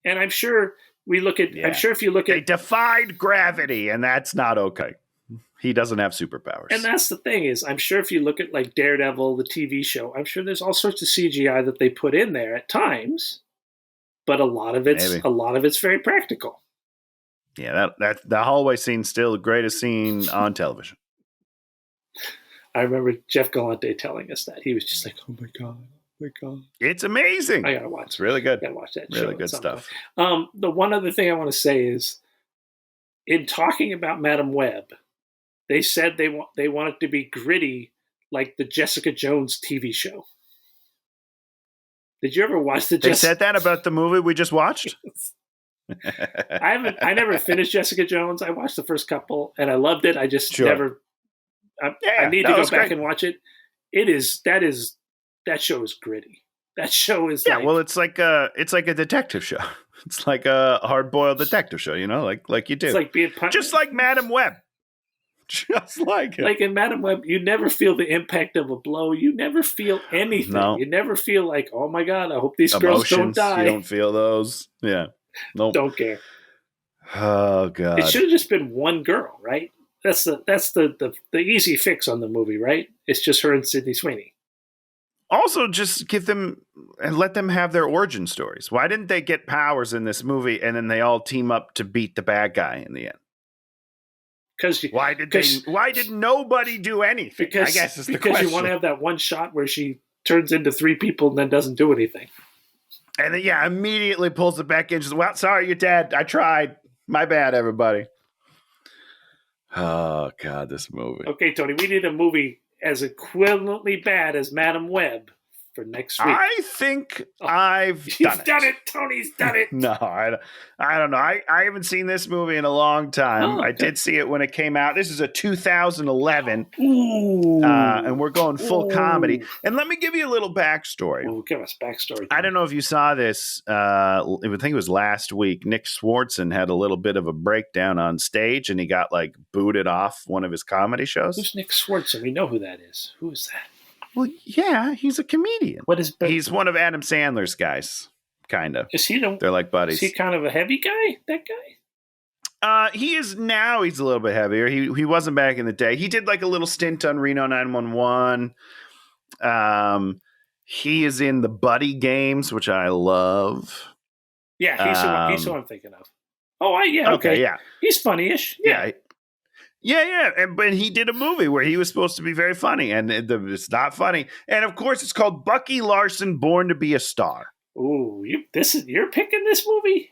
And I'm sure I'm sure if you look at... They defied gravity, and that's not okay. He doesn't have superpowers. And that's the thing is, I'm sure if you look at like Daredevil, the TV show, I'm sure there's all sorts of CGI that they put in there at times, but a lot of it's very practical. Yeah, that the hallway scene's still the greatest scene on television. I remember Jeff Galante telling us that. He was just like, oh my God. It's amazing. I gotta watch. It's really good. I gotta watch that. Really good stuff. The one other thing I want to say is, in talking about Madam Web, they said they want it to be gritty, like the Jessica Jones TV show. Did you ever watch the? They said that about the movie we just watched. I never finished Jessica Jones. I watched the first couple and I loved it. I just never. I need to go back and watch it. That show is gritty. That show is it's like a detective show. It's like a hard-boiled detective show, like you do. It's like being just like Madam Web. Just like it. Like in Madam Web, you never feel the impact of a blow. You never feel anything. No. You never feel like, oh my God, I hope these girls don't die. You don't feel those. Yeah. Nope. Don't care. Oh God. It should have just been one girl, right? That's the easy fix on the movie, right? It's just her and Sydney Sweeney. Also, just give them and let them have their origin stories. Why didn't they get powers in this movie and then they all team up to beat the bad guy in the end? Why did nobody do anything? I guess is the question. Because you want to have that one shot where she turns into 3 people and then doesn't do anything. And then, immediately pulls it back in. Just, well, sorry, you're dead. I tried. My bad, everybody. Oh, God, this movie. Okay, Tony, we need a movie as equivalently bad as Madam Web for next week. I think I've done it. You've done it. Tony's done it. No, I don't know. I haven't seen this movie in a long time. I did see it when it came out. This is a 2011. Ooh. And we're going full comedy. And let me give you a little backstory. Ooh, give us backstory. I don't know if you saw this. I think it was last week. Nick Swartzen had a little bit of a breakdown on stage, and he got booted off one of his comedy shows. Who's Nick Swartzen? We know who that is. Who is that? Well, yeah, he's a comedian. He's one of Adam Sandler's guys, kind of. Is he? They're like buddies. Is he kind of a heavy guy? That guy? He is now. He's a little bit heavier. He wasn't back in the day. He did a little stint on Reno 911. He is in the Buddy Games, which I love. Yeah, he's who I'm thinking of. Oh, yeah. Okay, yeah. He's funny-ish. Yeah. Yeah, but he did a movie where he was supposed to be very funny, and it's not funny. And of course, it's called Bucky Larson: Born to Be a Star. Ooh, you're picking this movie?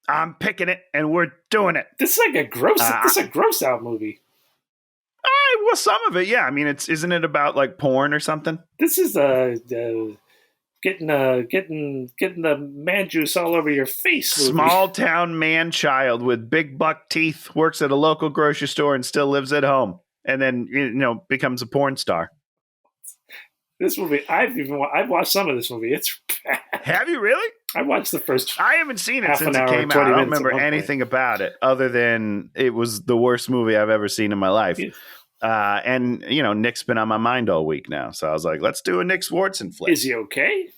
I'm picking it, and we're doing it. This is like a gross out movie. Well, some of it, yeah. I mean, isn't it about porn or something? This is getting the man juice all over your face. Movie. Small town man child with big buck teeth works at a local grocery store and still lives at home, and then becomes a porn star. This movie, I've watched some of this movie. It's bad. Have you really? I watched the first. I haven't seen it since it came out. I don't remember anything about it other than it was the worst movie I've ever seen in my life. Yeah. And Nick's been on my mind all week now, so I was like, let's do a Nick Swardson flick. Is he okay?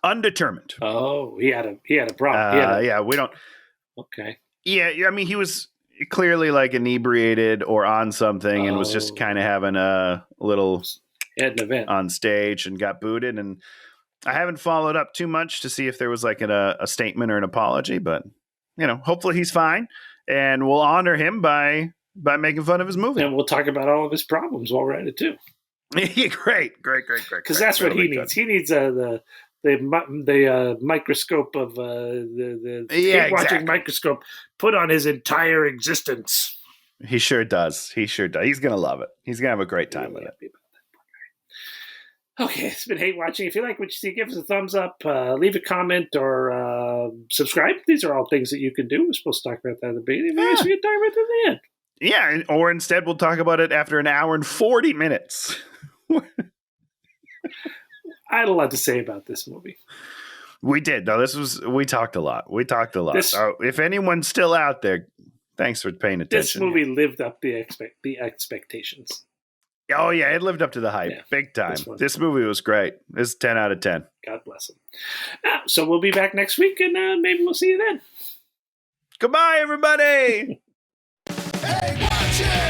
Undetermined. Oh, he had a problem. Yeah, we don't. Okay. Yeah, I mean, he was clearly like inebriated or on something, and was just kind of having a little an event on stage and got booted. And I haven't followed up too much to see if there was like a statement or an apology, but hopefully he's fine, and we'll honor him by making fun of his movie. And we'll talk about all of his problems while we're at it too. Great. Because that's what he needs. He needs the microscope of the watching microscope put on his entire existence. He sure does. He's gonna love it. He's gonna have a great time with it. Okay, it's been Hate Watching. If you like what you see, give us a thumbs up, leave a comment, or subscribe. These are all things that you can do. We're supposed to talk about that at the beginning. Maybe we can talk about it at the end. Yeah, or instead we'll talk about it after an hour and 40 minutes. I had a lot to say about this movie. We did. No, we talked a lot. If anyone's still out there, thanks for paying attention. This movie lived up the expectations. Oh, yeah, it lived up to the hype. Big time. This movie was great. It's 10 out of 10. God bless him. So we'll be back next week, and maybe we'll see you then. Goodbye, everybody. Hey, watch it!